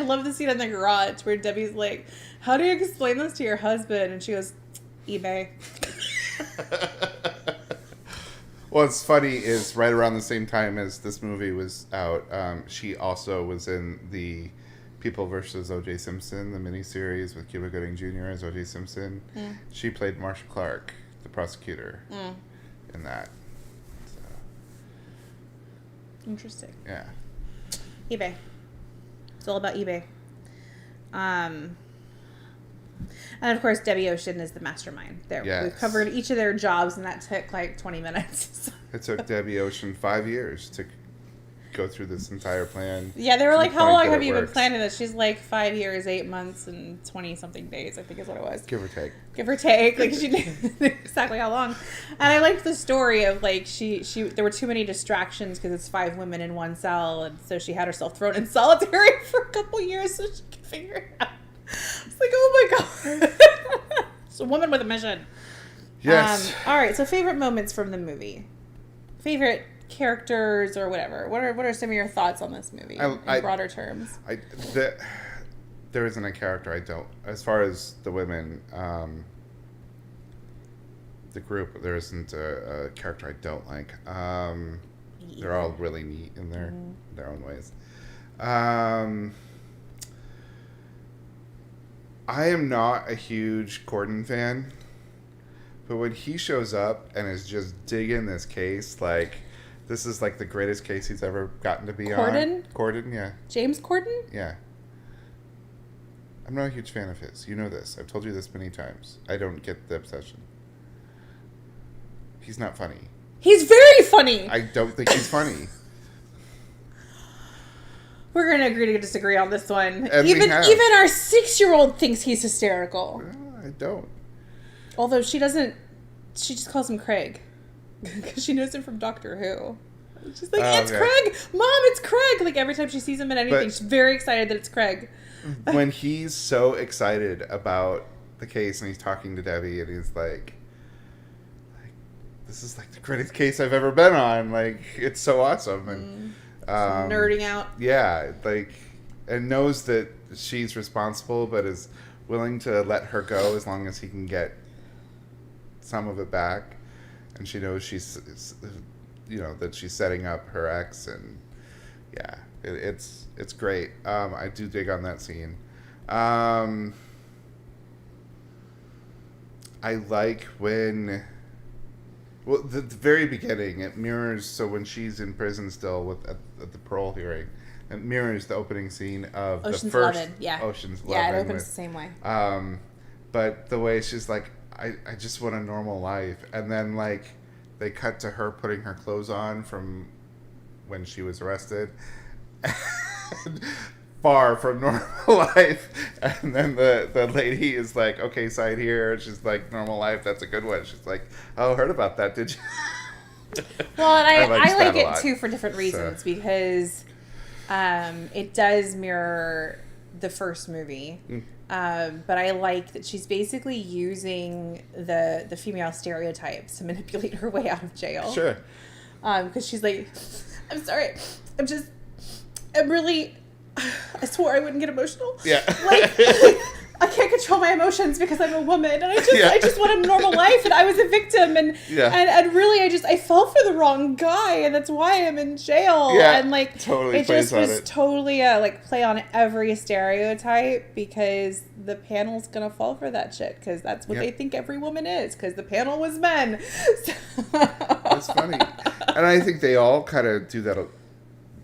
love the scene in the garage where Debbie's like, how do you explain this to your husband? And she goes, eBay. What's funny is right around the same time as this movie was out, she also was in the People vs. O.J. Simpson, the miniseries with Cuba Gooding Jr. as O.J. Simpson. She played Marsha Clark, the prosecutor, in that. So. Interesting. Yeah. eBay. It's all about eBay. And of course, Debbie Ocean is the mastermind. There, yes. We've covered each of their jobs, and that took like 20 minutes. It took Debbie Ocean 5 years to go through this entire plan. Yeah, they were like, how long have you been planning this? She's like 5 years, 8 months, and 20-something days, I think is what it was. Give or take. Give or take. Like, she knew exactly how long. And I liked the story of, like, she there were too many distractions because it's 5 women in one cell, and so she had herself thrown in solitary for a couple years so she could figure it out. It's like, oh my God. It's a woman with a mission. Yes. All right, so favorite moments from the movie. Favorite characters or whatever. What are some of your thoughts on this movie in broader terms? There isn't a character I don't. As far as the women, the group, there isn't a character I don't like. They're all really neat in their own ways. I am not a huge Corden fan, but when he shows up and is just digging this case, like, this is like the greatest case he's ever gotten to be Corden? on. Corden, yeah. James Corden? Yeah. I'm not a huge fan of his. You know this. I've told you this many times. I don't get the obsession. He's not funny. He's very funny. I don't think he's funny. We're going to agree to disagree on this one. And even our 6-year-old thinks he's hysterical. I don't. Although she doesn't. She just calls him Craig. Because she knows him from Doctor Who. She's like, it's okay. Craig! Mom, it's Craig! Like, every time she sees him in anything, she's very excited that it's Craig. When he's so excited about the case and he's talking to Debbie and he's like, this is like the greatest case I've ever been on. Like, it's so awesome. And nerding out. Yeah, like, and knows that she's responsible, but is willing to let her go as long as he can get some of it back. And she knows she's, that she's setting up her ex, and yeah, it's great. I do dig on that scene. I like when, the very beginning, it mirrors, so when she's in prison still at the parole hearing, it mirrors the opening scene of Ocean's the first 11, yeah. Ocean's 11. Yeah, it opens the same way. But the way she's like, I just want a normal life. And then, like, they cut to her putting her clothes on from when she was arrested. Far from normal life. And then the lady is like, okay, side here. She's like, normal life, that's a good one. She's like, oh, heard about that, did you? Well, and I like it, too, for different reasons. So. Because it does mirror the first movie. But I like that she's basically using the female stereotypes to manipulate her way out of jail. Sure. Because she's like, I'm sorry, I'm really, I swore I wouldn't get emotional. Yeah. Like, I can't control my emotions because I'm a woman, and I just want a normal life, and I was a victim, and really I fell for the wrong guy, and that's why I'm in jail. Yeah, and like totally it plays just on was it. totally a play on every stereotype, because the panel's gonna fall for that shit, because that's what they think every woman is, because the panel was men. It's funny, and I think they all kind of do that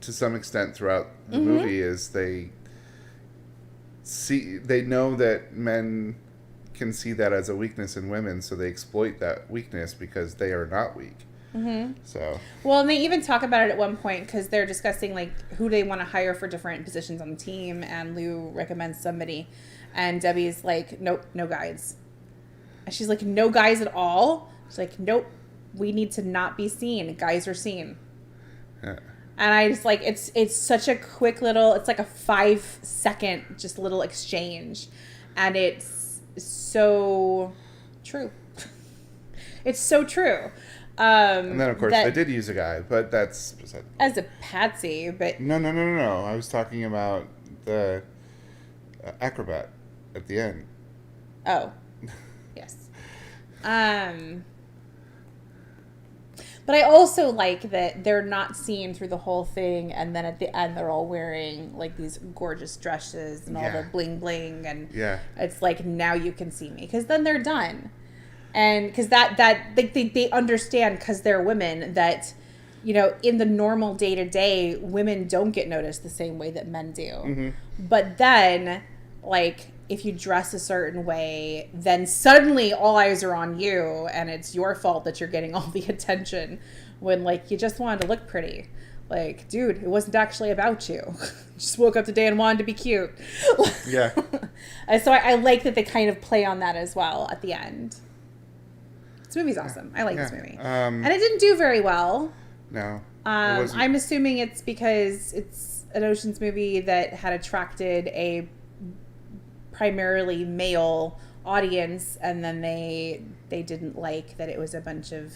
to some extent throughout the movie. Is they know that men can see that as a weakness in women, so they exploit that weakness because they are not weak. Mm-hmm. So well, and they even talk about it at one point because they're discussing like who they want to hire for different positions on the team, and Lou recommends somebody, and Debbie's like, nope, no guys. And she's like, no guys at all. She's like, nope, we need to not be seen. Guys are seen. yeah. And I just like it's such a quick little, it's like a 5-second just little exchange, and it's so true. It's so true. And then, of course, they did use a guy, but that's... As a patsy, but... No. I was talking about the acrobat at the end. Oh. Yes. But I also like that they're not seen through the whole thing, and then at the end they're all wearing, like, these gorgeous dresses and all the bling-bling, and it's like, now you can see me. Because then they're done. And because they understand, because they're women, that, you know, in the normal day-to-day, women don't get noticed the same way that men do. Mm-hmm. But then, like, if you dress a certain way, then suddenly all eyes are on you, and it's your fault that you're getting all the attention when, like, you just wanted to look pretty. Like, dude, it wasn't actually about you. You just woke up today and wanted to be cute. Yeah. And so I like that they kind of play on that as well at the end. This movie's awesome. I like this movie. And it didn't do very well. No. I'm assuming it's because it's an Ocean's movie that had attracted a primarily male audience, and then they didn't like that it was a bunch of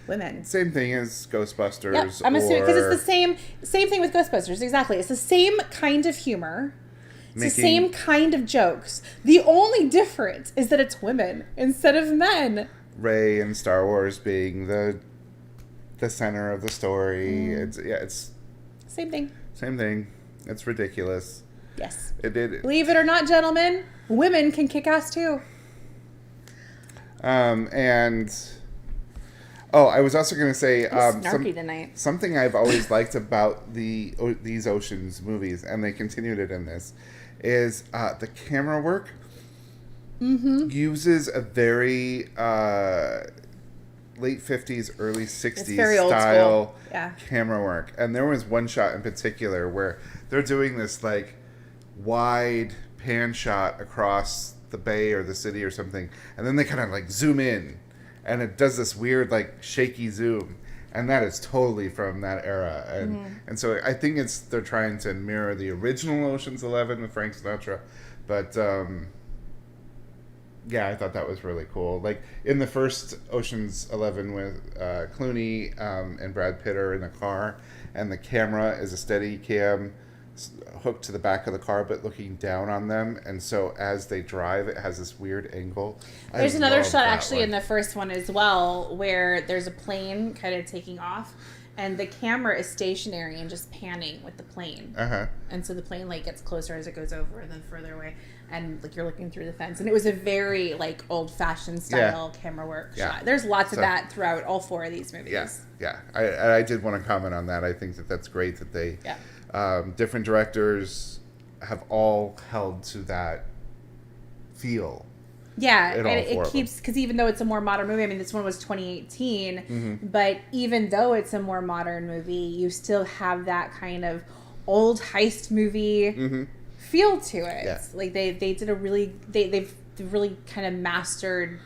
women. Same thing as Ghostbusters. Yep, I'm assuming because it's the same thing with Ghostbusters. Exactly, it's the same kind of humor. It's the same kind of jokes. The only difference is that it's women instead of men. Rey in Star Wars being the center of the story. It's same thing. Same thing. It's ridiculous. Yes. It did. Believe it or not, gentlemen, women can kick ass too. And I was also going to say snarky tonight. Something I've always liked about these Oceans movies, and they continued it in this, is the camera work. Mm-hmm. Uses a very late 50s, early 60s style camera work. And there was one shot in particular where they're doing this like wide pan shot across the bay or the city or something, and then they kind of like zoom in, and it does this weird like shaky zoom, and that is totally from that era. And so I think they're trying to mirror the original Ocean's 11 with Frank Sinatra, but I thought that was really cool. Like in the first Ocean's 11 with Clooney and Brad Pitt are in a car, and the camera is a steady cam hooked to the back of the car but looking down on them, and so as they drive it has this weird angle. There's another shot actually in the first one as well where there's a plane kind of taking off, and the camera is stationary and just panning with the plane. And so the plane like gets closer as it goes over and then further away, and like you're looking through the fence, and it was a very like old-fashioned style camera work shot. There's lots of that throughout all four of these movies. I did want to comment on that. I think that's great that they different directors have all held to that feel. Yeah, and it keeps, because even though it's a more modern movie, I mean, this one was 2018, but even though it's a more modern movie, you still have that kind of old heist movie feel to it. Yeah. Like they did a really, they've really kind of mastered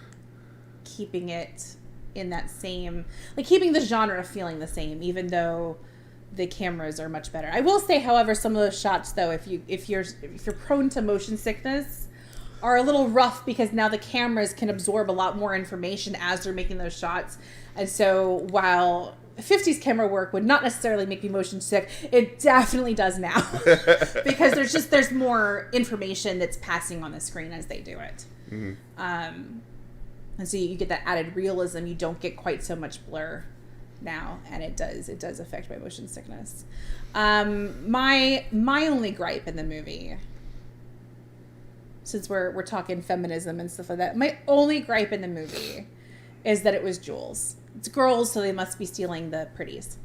keeping it in that same, like keeping the genre feeling the same, even though the cameras are much better. I will say, however, some of those shots, though, if you're prone to motion sickness, are a little rough because now the cameras can absorb a lot more information as they're making those shots. And so while 50s camera work would not necessarily make me motion sick, it definitely does now. Because there's more information that's passing on the screen as they do it. And so you get that added realism. You don't get quite so much blur now, and it does affect my motion sickness. My only gripe in the movie, since we're talking feminism and stuff like that, my only gripe in the movie is that it was Jules. It's girls, so they must be stealing the pretties.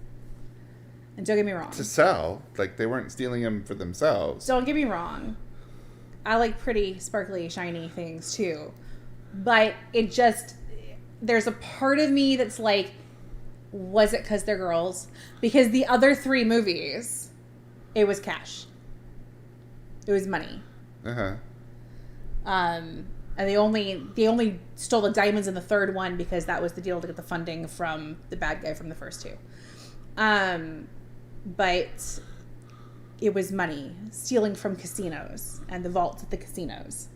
And don't get me wrong. To sell, like they weren't stealing them for themselves. Don't get me wrong. I like pretty, sparkly, shiny things too. But it just, there's a part of me that's like, was it because they're girls? Because the other 3 movies, it was cash. It was money. Uh-huh. And they only stole the diamonds in the 3rd one because that was the deal to get the funding from the bad guy from the first 2. But it was money, stealing from casinos and the vaults at the casinos.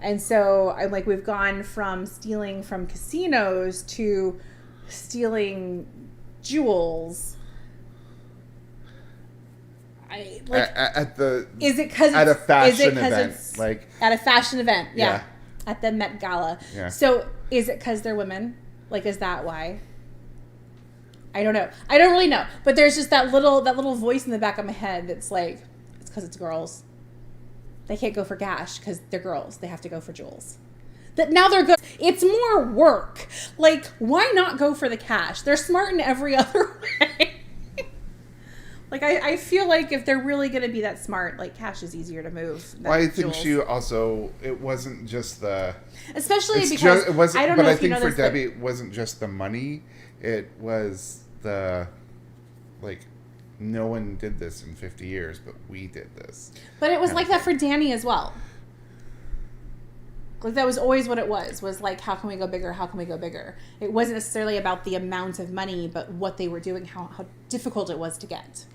And so I'm like, we've gone from stealing from casinos to stealing jewels. At the is it because at a fashion event, it's like at a fashion event, yeah. At the Met Gala. Yeah. So is it because they're women? Like, is that why? I don't know. I don't really know. But there's just that little voice in the back of my head that's like, it's because it's girls. They can't go for cash because they're girls. They have to go for jewels. That now they're good. It's more work. Like, why not go for the cash? They're smart in every other way. Like, I feel like if they're really going to be that smart, like, cash is easier to move than well, I think jewels. she also, it wasn't just the... Especially because, it wasn't, I don't but know I if you think know for this, Debbie, it wasn't just the money. It was the, like, no one did this in 50 years, but we did this. But it was like that for Danny as well. Like, that was always what it was like, how can we go bigger? How can we go bigger? It wasn't necessarily about the amount of money, but what they were doing, how difficult it was to get.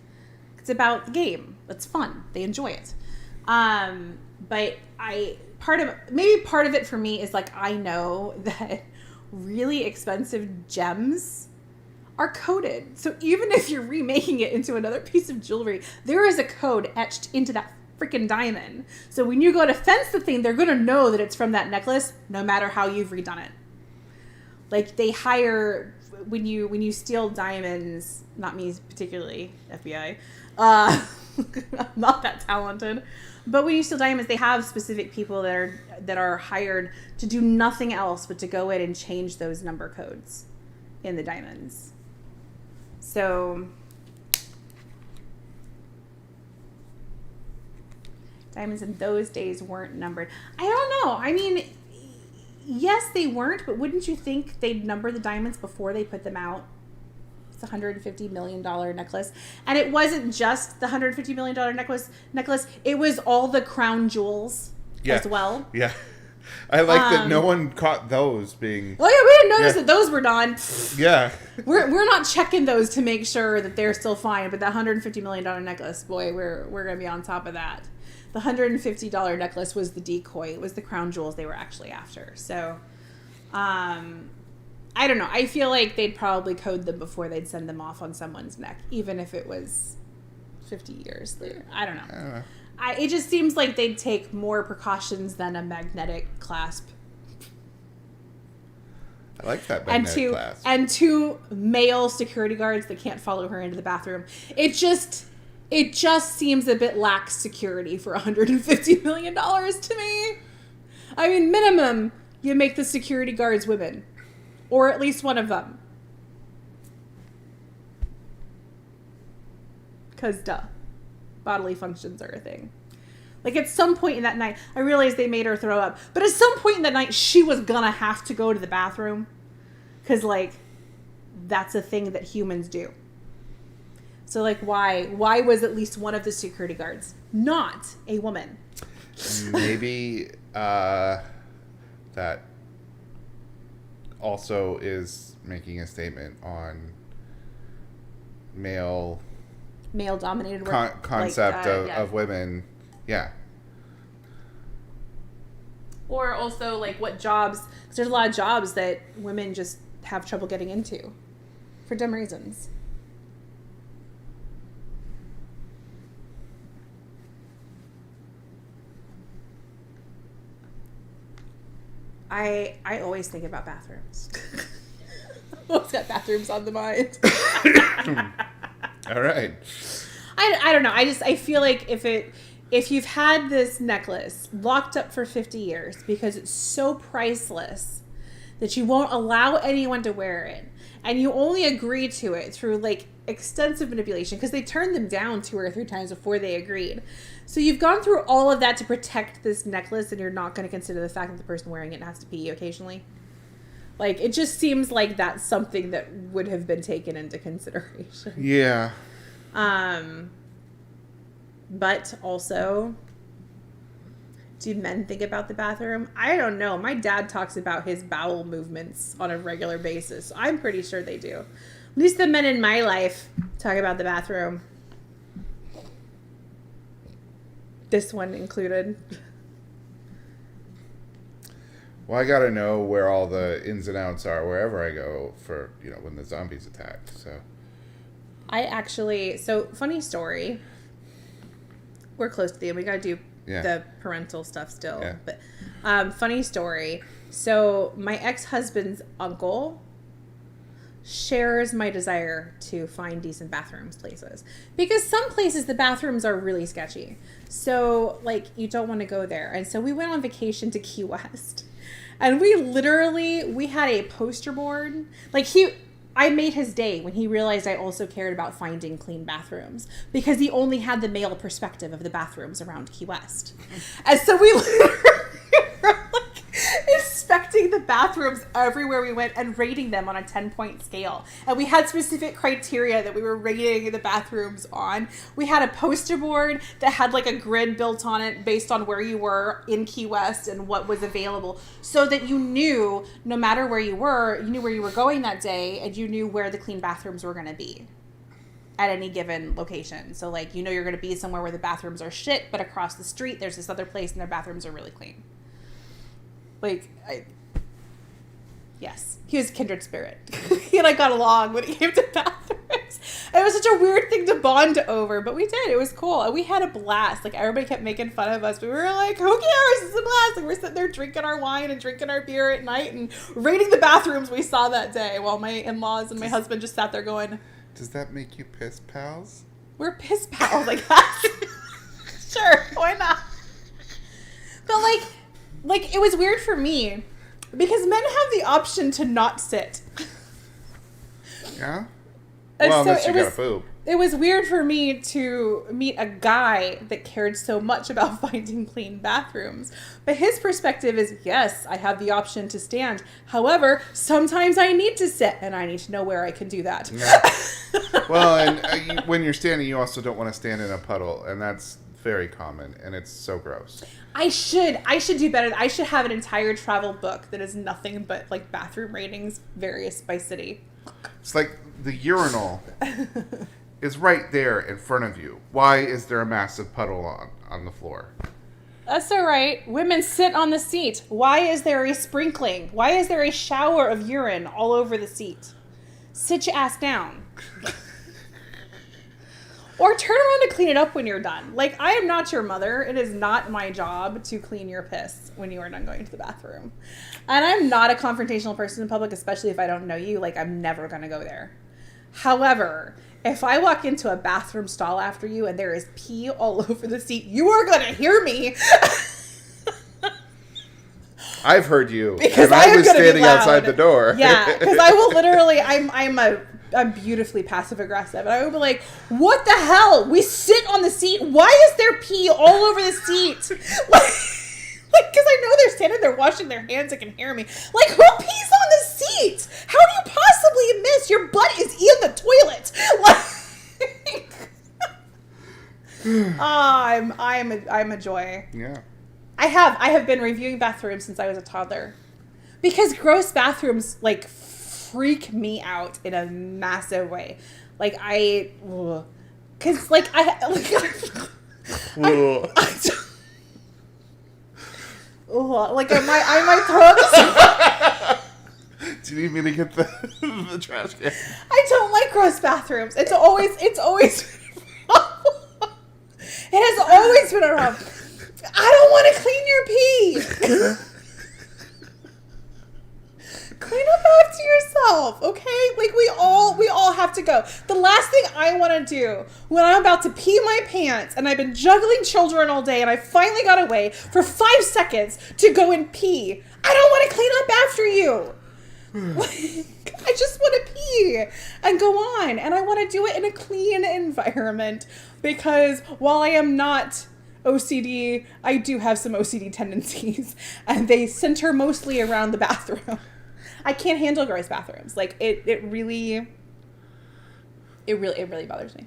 It's about the game. It's fun. They enjoy it. But part of it for me is like, I know that really expensive gems are coded. So even if you're remaking it into another piece of jewelry, there is a code etched into that freaking diamond. So when you go to fence the thing, they're going to know that it's from that necklace, no matter how you've redone it. Like, they hire, when you steal diamonds, not me particularly, FBI, I'm not that talented, but when you steal diamonds, they have specific people that are hired to do nothing else but to go in and change those number codes in the diamonds. So diamonds in those days weren't numbered. I don't know. I mean, yes, they weren't, but wouldn't you think they'd number the diamonds before they put them out? It's a $150 million necklace. And it wasn't just the $150 million necklace. It was all the crown jewels as well. Yeah. I like that no one caught those being... Oh, yeah, we didn't notice that those were gone. Yeah. We're not checking those to make sure that they're still fine, but that $150 million necklace, boy, we're going to be on top of that. The $150 necklace was the decoy. It was the crown jewels they were actually after. So, I don't know. I feel like they'd probably code them before they'd send them off on someone's neck, even if it was 50 years later. I don't know. It just seems like they'd take more precautions than a magnetic clasp. I like that magnetic clasp. And 2 male security guards that can't follow her into the bathroom. It just seems a bit lax security for $150 million to me. I mean, minimum, you make the security guards women. Or at least one of them. Because, duh. Bodily functions are a thing. Like, at some point in that night, I realized they made her throw up. But at some point in that night, she was gonna have to go to the bathroom. Because, like, that's a thing that humans do. So, like, why was at least one of the security guards not a woman? Maybe that also is making a statement on male-dominated work. Concept of women. Yeah. Or also, like, what jobs... Because there's a lot of jobs that women just have trouble getting into. For dumb reasons. I always think about bathrooms. Always got bathrooms on the mind. All right. I don't know. I feel like if you've had this necklace locked up for 50 years because it's so priceless that you won't allow anyone to wear it, and you only agree to it through, like, extensive manipulation, because they turned them down 2 or 3 times before they agreed. So you've gone through all of that to protect this necklace, and you're not going to consider the fact that the person wearing it has to pee occasionally? Like, it just seems like that's something that would have been taken into consideration. Yeah. But also, do men think about the bathroom? I don't know. My dad talks about his bowel movements on a regular basis. So I'm pretty sure they do. At least the men in my life talk about the bathroom. This one included. Well, I gotta know where all the ins and outs are wherever I go for, when the zombies attack. So Funny story. We're close to the end. We gotta do the parental stuff still. Yeah. But funny story. So my ex-husband's uncle shares my desire to find decent bathrooms places, because some places the bathrooms are really sketchy, so like you don't want to go there. And so we went on vacation to Key West, and we had a poster board. Like I made his day when he realized I also cared about finding clean bathrooms, because he only had the male perspective of the bathrooms around Key West. And so we literally were like inspecting the bathrooms everywhere we went and rating them on a 10-point scale. And we had specific criteria that we were rating the bathrooms on. We had a poster board that had like a grid built on it based on where you were in Key West and what was available, so that you knew no matter where you were, you knew where you were going that day, and you knew where the clean bathrooms were going to be at any given location. So like, you're going to be somewhere where the bathrooms are shit, but across the street there's this other place and their bathrooms are really clean. Yes, he was a kindred spirit. He and I got along when it came to bathrooms. It was such a weird thing to bond over, but we did. It was cool. And we had a blast. Like, everybody kept making fun of us, but we were like, who cares? It's a blast. Like, we're sitting there drinking our wine and drinking our beer at night and rating the bathrooms we saw that day, while my in-laws and my husband just sat there going, does that make you piss pals? We're piss pals, I guess. Sure, why not? But like, it was weird for me, because men have the option to not sit. Yeah? And Well, so unless you got a boob. It was weird for me to meet a guy that cared so much about finding clean bathrooms. But his perspective is, yes, I have the option to stand. However, sometimes I need to sit, and I need to know where I can do that. Yeah. Well, and when you're standing, you also don't want to stand in a puddle, and that's very common, and it's so gross. I should do better. I should have an entire travel book that is nothing but like bathroom ratings, various by city. It's like the urinal is right there in front of you. Why is there a massive puddle on the floor? That's all right. Women sit on the seat. Why is there a sprinkling? Why is there a shower of urine all over the seat? Sit your ass down. Or turn around to clean it up when you're done. Like, I am not your mother. It is not my job to clean your piss when you are done going to the bathroom. And I'm not a confrontational person in public, especially if I don't know you. Like, I'm never going to go there. However, if I walk into a bathroom stall after you and there is pee all over the seat, you are going to hear me. I've heard you. Because and I was standing outside the door. Yeah, because I will literally, I'm beautifully passive aggressive, and I would be like, what the hell? We sit on the seat. Why is there pee all over the seat? Like, because I know they're standing there washing their hands and can hear me. Like, who pees on the seat? How do you possibly miss? Your butt is in the toilet. Like, I'm a joy. Yeah. I have been reviewing bathrooms since I was a toddler, because gross bathrooms like freak me out in a massive way. Like because like my throat. Do you need me to get the trash can? I don't like gross bathrooms. It's always been a problem. It has always been a problem. I don't want to clean your pee. Clean up after yourself, okay? Like, we all have to go. The last thing I want to do when I'm about to pee my pants and I've been juggling children all day and I finally got away for 5 seconds to go and pee, I don't want to clean up after you. I just want to pee and go on, and I want to do it in a clean environment, because while I am not OCD. I do have some OCD tendencies, and they center mostly around the bathroom. I can't handle girls' bathrooms. Like it really bothers me.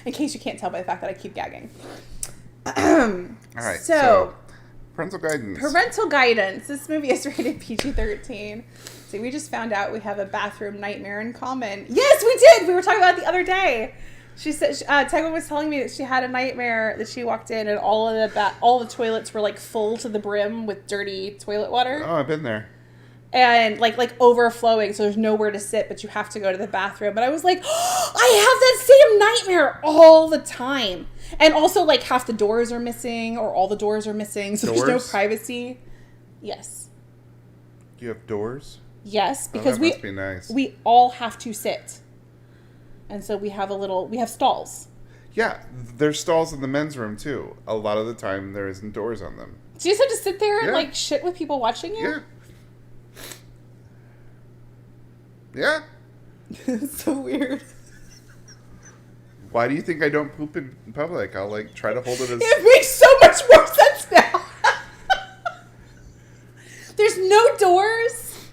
In case you can't tell by the fact that I keep gagging. All right. So parental guidance. Parental guidance. This movie is rated PG-13. See, we just found out we have a bathroom nightmare in common. Yes, we did. We were talking about it the other day. She said, Tegma was telling me that she had a nightmare that she walked in and all the toilets were like full to the brim with dirty toilet water. Oh, I've been there. And like overflowing, so there's nowhere to sit, but you have to go to the bathroom. But I was like, oh, I have that same nightmare all the time. And also, like, half the doors are missing, or all the doors are missing, so there's no privacy. Yes. Do you have doors? Yes, because that must be nice. We all have to sit. And so we have stalls. Yeah, there's stalls in the men's room, too. A lot of the time, there isn't doors on them. Do you just have to sit there and, like, shit with people watching you? Yeah. Yeah. It's so weird. Why do you think I don't poop in public? I'll, like, try to hold it as... It makes so much more sense now. There's no doors?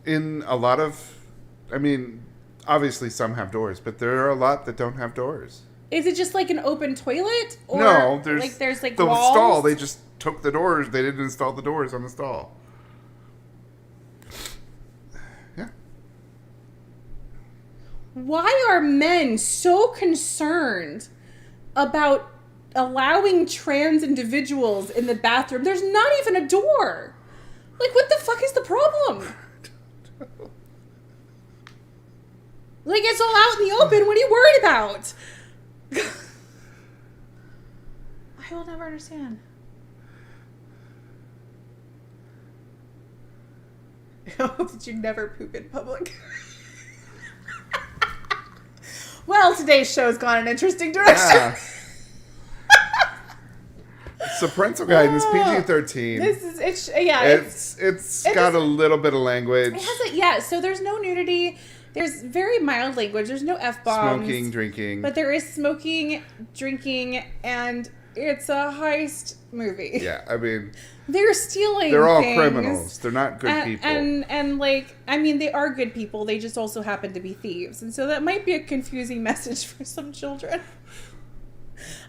In a lot of... I mean, obviously some have doors, but there are a lot that don't have doors. Is it just, like, an open toilet? Or, no, there's the walls? Stall, they just took the doors. They didn't install the doors on the stall. Why are men so concerned about allowing trans individuals in the bathroom? There's not even a door. Like, what the fuck is the problem? Like, it's all out in the open. What are you worried about? I will never understand. I hope that you never poop in public. Well, today's show's gone an interesting direction. Yeah. So parental guidance, PG-13. It's got a little bit of language. It has so there's no nudity. There's very mild language. There's no F-bombs. Smoking, drinking. But there is smoking, drinking, and it's a heist movie. Yeah, I mean... They're stealing They're all things. criminals. They're not good people. And like, I mean, they are good people. They just also happen to be thieves. And so that might be a confusing message for some children.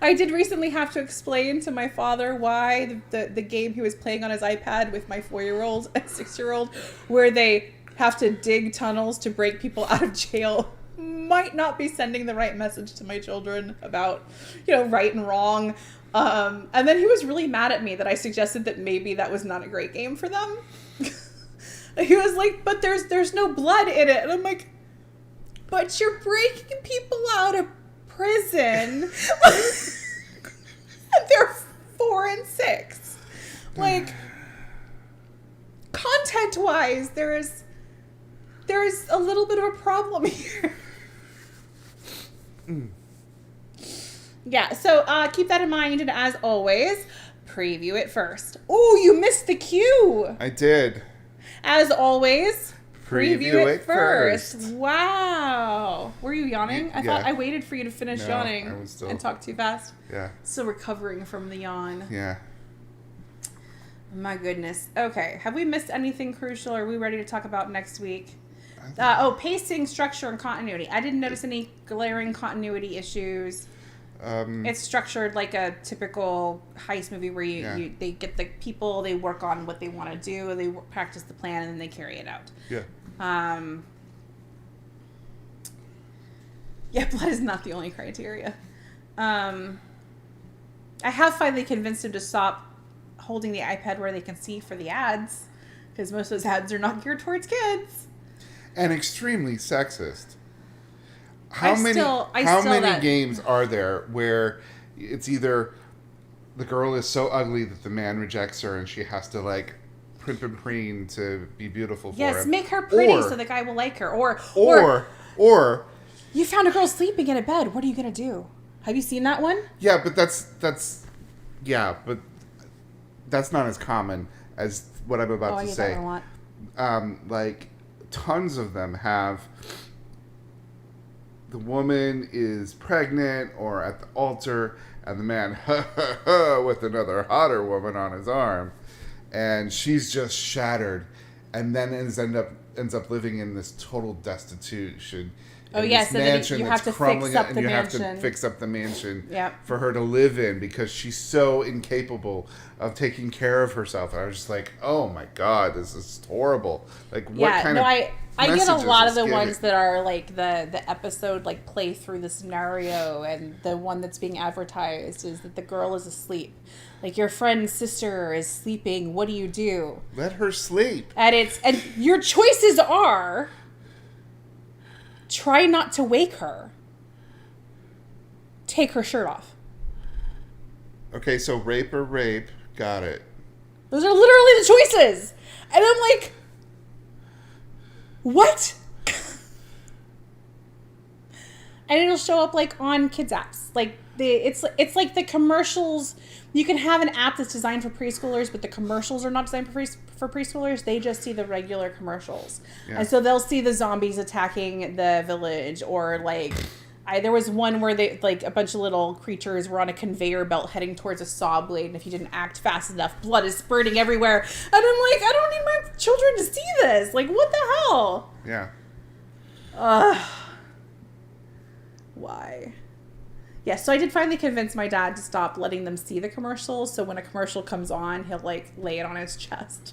I did recently have to explain to my father why the game he was playing on his iPad with my 4-year-old and 6-year-old, where they have to dig tunnels to break people out of jail, might not be sending the right message to my children about, right and wrong. And then he was really mad at me that I suggested that maybe that was not a great game for them. He was like, but there's no blood in it. And I'm like, but you're breaking people out of prison. And they're 4 and 6. Like, content-wise, there is a little bit of a problem here. Yeah, so keep that in mind, and as always, preview it first. Oh, you missed the cue. I did. As always, preview it first. Wow. Were you yawning? I thought I waited for you to finish yawning and talk too fast. Yeah. Still recovering from the yawn. Yeah. My goodness. Okay, have we missed anything crucial? Are we ready to talk about next week? Pacing, structure, and continuity. I didn't notice any glaring continuity issues. It's structured like a typical heist movie where they get the people, they work on what they want to do, they practice the plan, and then they carry it out. Yeah. Blood is not the only criteria. I have finally convinced him to stop holding the iPad where they can see for the ads, because most of those ads are not geared towards kids. And extremely sexist. How many games are there where it's either the girl is so ugly that the man rejects her and she has to like primp and preen to be beautiful for him? Yes, make her pretty so the guy will like her. Or you found a girl sleeping in a bed. What are you gonna do? Have you seen that one? Yeah, but that's not as common as what I'm about to say. That one a lot. Like tons of them have. The woman is pregnant or at the altar, and the man with another hotter woman on his arm, and she's just shattered, and then ends up living in this total destitution. Oh yes, and then you have to fix up the mansion. Have to fix up the mansion Yep. for her to live in because she's so incapable of taking care of herself. And I was just like, oh my god, this is horrible. Like, what kind of I get a lot of the giving? ones that are like the episode like play through the scenario, and the one that's being advertised is that the girl is asleep. Like, your friend's sister is sleeping. What do you do? Let her sleep. And your choices are try not to wake her. Take her shirt off. Okay, so rape or rape. Got it. Those are literally the choices. And I'm like, what? And it'll show up like on kids apps. Like it's like the commercials. You can have an app that's designed for preschoolers, but the commercials are not designed for preschoolers. They just see the regular commercials. Yeah. And so they'll see the zombies attacking the village, or like there was one where they like a bunch of little creatures were on a conveyor belt heading towards a saw blade, and if you didn't act fast enough, blood is spurting everywhere. And I'm like, I don't need my children to see this. Like, what the hell? Yeah. Why? Yeah, so I did finally convince my dad to stop letting them see the commercials. So when a commercial comes on, he'll like lay it on his chest.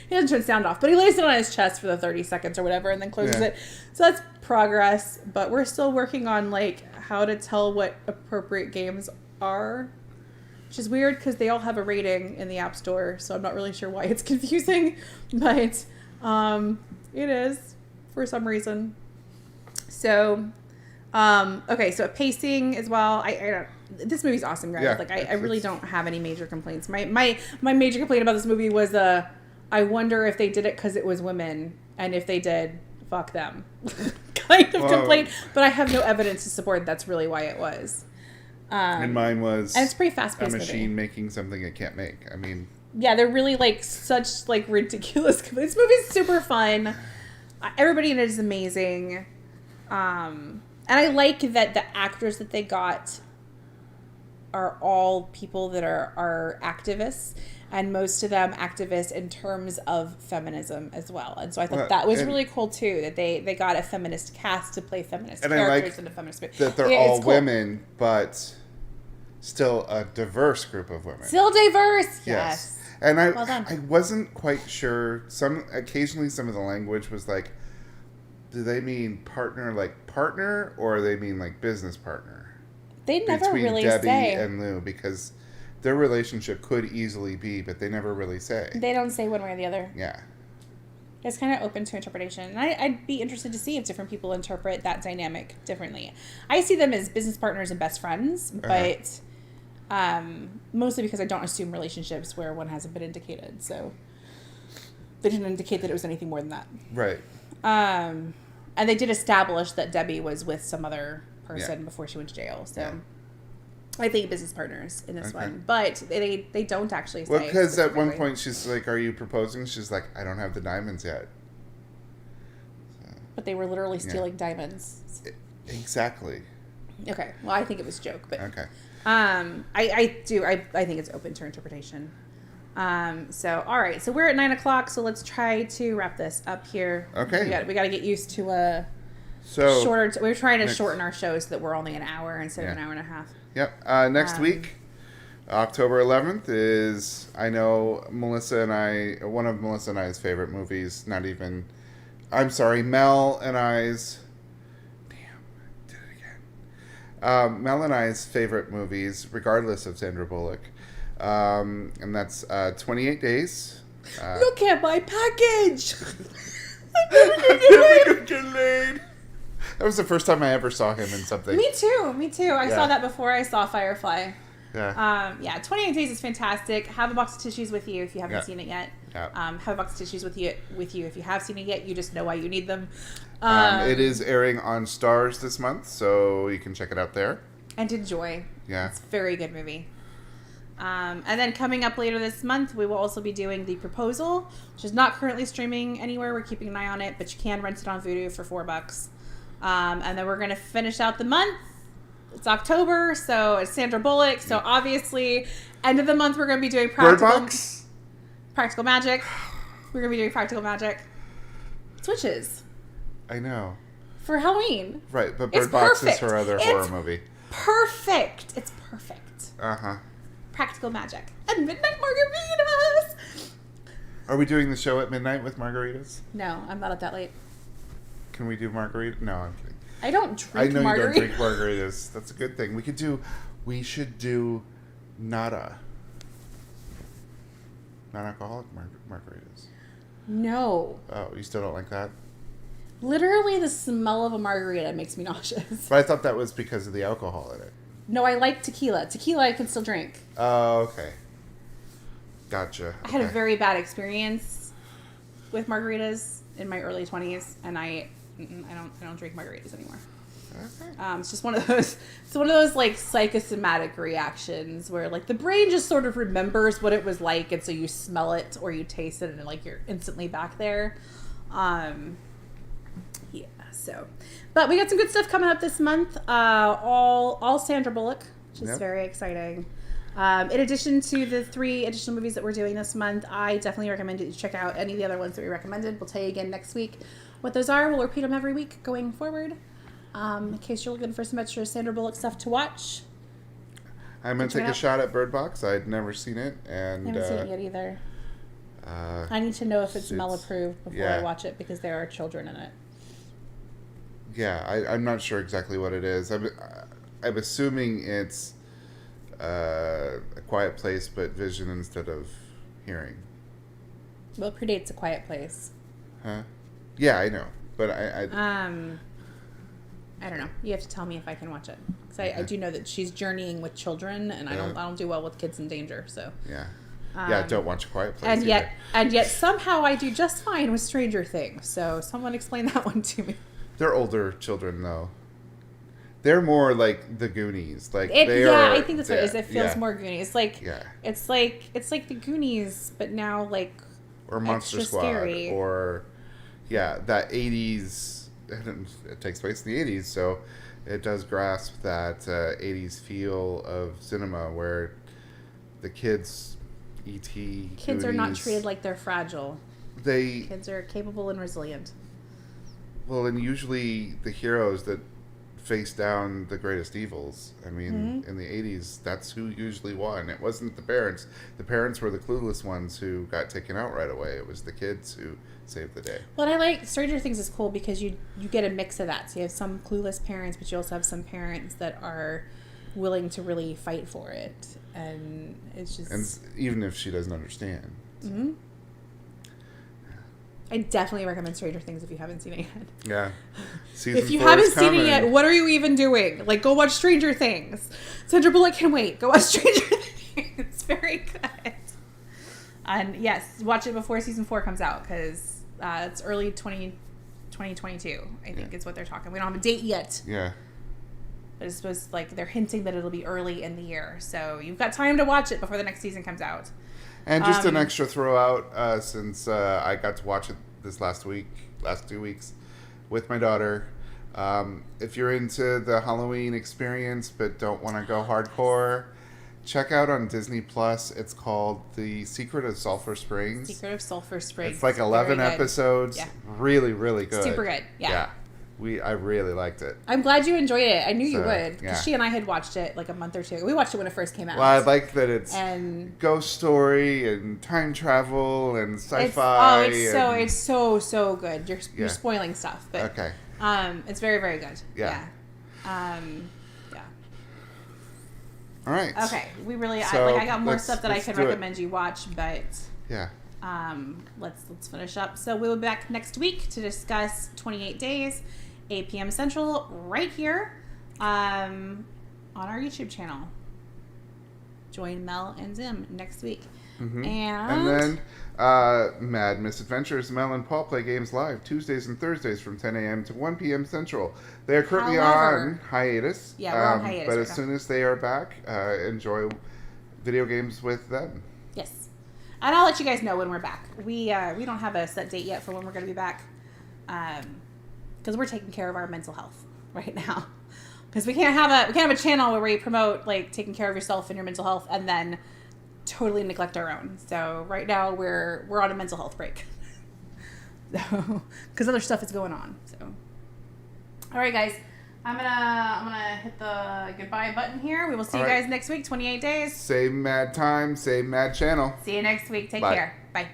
He doesn't turn sound off, but he lays it on his chest for the 30 seconds or whatever, and then closes it. So that's progress, but we're still working on like how to tell what appropriate games are, which is weird because they all have a rating in the App Store. So I'm not really sure why it's confusing, but it is for some reason. So. Okay, so pacing as well. I don't. This movie's awesome, guys. Yeah, like I really don't have any major complaints. My major complaint about this movie was I wonder if they did it because it was women, and if they did, fuck them, kind of complaint. But I have no evidence to support that's really why it was. And mine was. And it's pretty fast paced. A machine making something it can't make. I mean. Yeah, they're really like such like ridiculous. This movie's super fun. Everybody in it is amazing. And I like that the actors that they got are all people that are activists, and most of them activists in terms of feminism as well. And so I thought that was really cool too, that they got a feminist cast to play feminist characters in a feminist movie. That they're all cool. Women, but still a diverse group of women. Still diverse, yes. And I wasn't quite sure. Occasionally some of the language was like, do they mean partner like partner, or they mean like business partner? They never really say. Between Debbie and Lou, because their relationship could easily be, but they never really say. They don't say one way or the other. Yeah. It's kind of open to interpretation. And I'd be interested to see if different people interpret that dynamic differently. I see them as business partners and best friends, but mostly because I don't assume relationships where one hasn't been indicated. So they didn't indicate that it was anything more than that. Right. And they did establish that Debbie was with some other person before she went to jail. So I think business partners in this one. But they don't actually say. Well, because at one point she's like, are you proposing? She's like, I don't have the diamonds yet. So, but they were literally stealing diamonds. Exactly. Okay. Well, I think it was a joke. But okay. I think it's open to interpretation. So, all right. So we're at 9:00. So let's try to wrap this up here. Okay. We got to get used to a shorter. We're trying to shorten our shows so that we're only an hour instead of an hour and a half. Yep. Next week, October 11th is, I know, one of Melissa and I's favorite movies. Mel and I's. Damn, did it again. Mel and I's favorite movies, regardless of Sandra Bullock. And that's 28 Days. Look at my package! I'm never gonna get laid. That was the first time I ever saw him in something. Me too. I saw that before I saw Firefly. Yeah. 28 Days is fantastic. Have a box of tissues with you if you haven't seen it yet. Yeah. Have a box of tissues with you if you have seen it yet. You just know why you need them. It is airing on Stars this month, so you can check it out there. And enjoy. Yeah. It's a very good movie. And then coming up later this month, we will also be doing The Proposal, which is not currently streaming anywhere. We're keeping an eye on it, but you can rent it on Vudu for $4. And then we're going to finish out the month It's October, so it's Sandra Bullock. So obviously, end of the month, we're going to be doing Bird Box? Practical Magic. We're going to be doing Practical Magic. Switches. I know. For Halloween. Right, but Bird Box is her other horror movie. Perfect. It's perfect. Uh-huh. Practical Magic. And Midnight Margaritas. Are we doing the show at midnight with margaritas? No, I'm not up that late. Can we do margarita? No, I'm kidding. I don't drink I know margaritas. you don't drink margaritas. That's a good thing. We should do nada. Non-alcoholic margaritas. No. Oh, you still don't like that? Literally, the smell of a margarita makes me nauseous. But I thought that was because of the alcohol in it. No, I like tequila. Tequila I can still drink. Oh, okay. Gotcha. I had a very bad experience with margaritas in my early 20s, and I don't drink margaritas anymore. Okay. It's just one of those like psychosomatic reactions where like the brain just sort of remembers what it was like, and so you smell it or you taste it and like you're instantly back there. Yeah, so but we got some good stuff coming up this month. All Sandra Bullock, which is very exciting. In addition to the 3 additional movies that we're doing this month, I definitely recommend you check out any of the other ones that we recommended. We'll tell you again next week what those are. We'll repeat them every week going forward. In case you're looking for some extra Sandra Bullock stuff to watch. I'm going to take a shot at Bird Box. I'd never seen it. And I haven't seen it yet either. I need to know if it's Mel approved before I watch it because there are children in it. Yeah, I'm not sure exactly what it is. I'm assuming it's A Quiet Place, but vision instead of hearing. Well, it predates A Quiet Place. Huh? Yeah, I know. But I don't know. You have to tell me if I can watch it. Because I do know that she's journeying with children, and I don't do well with kids in danger. So yeah, don't watch A Quiet Place. And yet somehow I do just fine with Stranger Things. So someone explain that one to me. They're older children though. They're more like the Goonies. Like I think that's what it is. It feels more Goonies. It's like the Goonies, but now like or Monster Squad scary. or that 80s. It takes place in the 80s, so it does grasp that 80s feel of cinema where the kids, E.T., kids Goonies, are not treated like they're fragile. Kids are capable and resilient. Well, and usually the heroes that face down the greatest evils. I mean, in the 80s, that's who usually won. It wasn't the parents. The parents were the clueless ones who got taken out right away. It was the kids who saved the day. Well, I like Stranger Things is cool because you get a mix of that. So you have some clueless parents, but you also have some parents that are willing to really fight for it. And it's just... And even if she doesn't understand. Mm-hmm. I definitely recommend Stranger Things if you haven't seen it yet. Yeah. If you haven't seen it yet, what are you even doing? Like, go watch Stranger Things. Sandra Bullock can wait. Go watch Stranger Things. It's very good. And yes, watch it before season 4 comes out because it's early 2022, I think is what they're talking. We don't have a date yet. Yeah. But it's supposed they're hinting that it'll be early in the year. So you've got time to watch it before the next season comes out. And just an extra throw out, since I got to watch it this last 2 weeks with my daughter. If you're into the Halloween experience but don't want to go hardcore, check out on Disney Plus. It's called The Secret of Sulphur Springs. Secret of Sulphur Springs. It's like 11 episodes. Yeah. Really, really good. Super good. Yeah. I really liked it. I'm glad you enjoyed it. I knew you would. Yeah. She and I had watched it like a month or two. We watched it when it first came out. Well, I like that it's ghost story and time travel and sci-fi. It's so good. You're spoiling stuff, but okay. It's very, very good. Yeah. Yeah. All right. Okay. I got more stuff that I could recommend you watch, but yeah. Let's finish up. So we'll be back next week to discuss 28 Days, 8 p.m. Central, right here on our YouTube channel. Join Mel and Zim next week. Mm-hmm. And then Mad Misadventures, Mel and Paul play games live Tuesdays and Thursdays from 10 a.m. to 1 p.m. Central. They are currently on hiatus. Yeah, we're on hiatus. But as soon as they are back, enjoy video games with them. Yes. And I'll let you guys know when we're back. We don't have a set date yet for when we're going to be back because we're taking care of our mental health right now. Because we can't have a channel where we promote like taking care of yourself and your mental health and then totally neglect our own. So right now we're on a mental health break. So because other stuff is going on. So all right, guys. I'm gonna hit the goodbye button here. We will see you guys next week, 28 days. Same mad time, same mad channel. See you next week. Take Bye. care. Bye.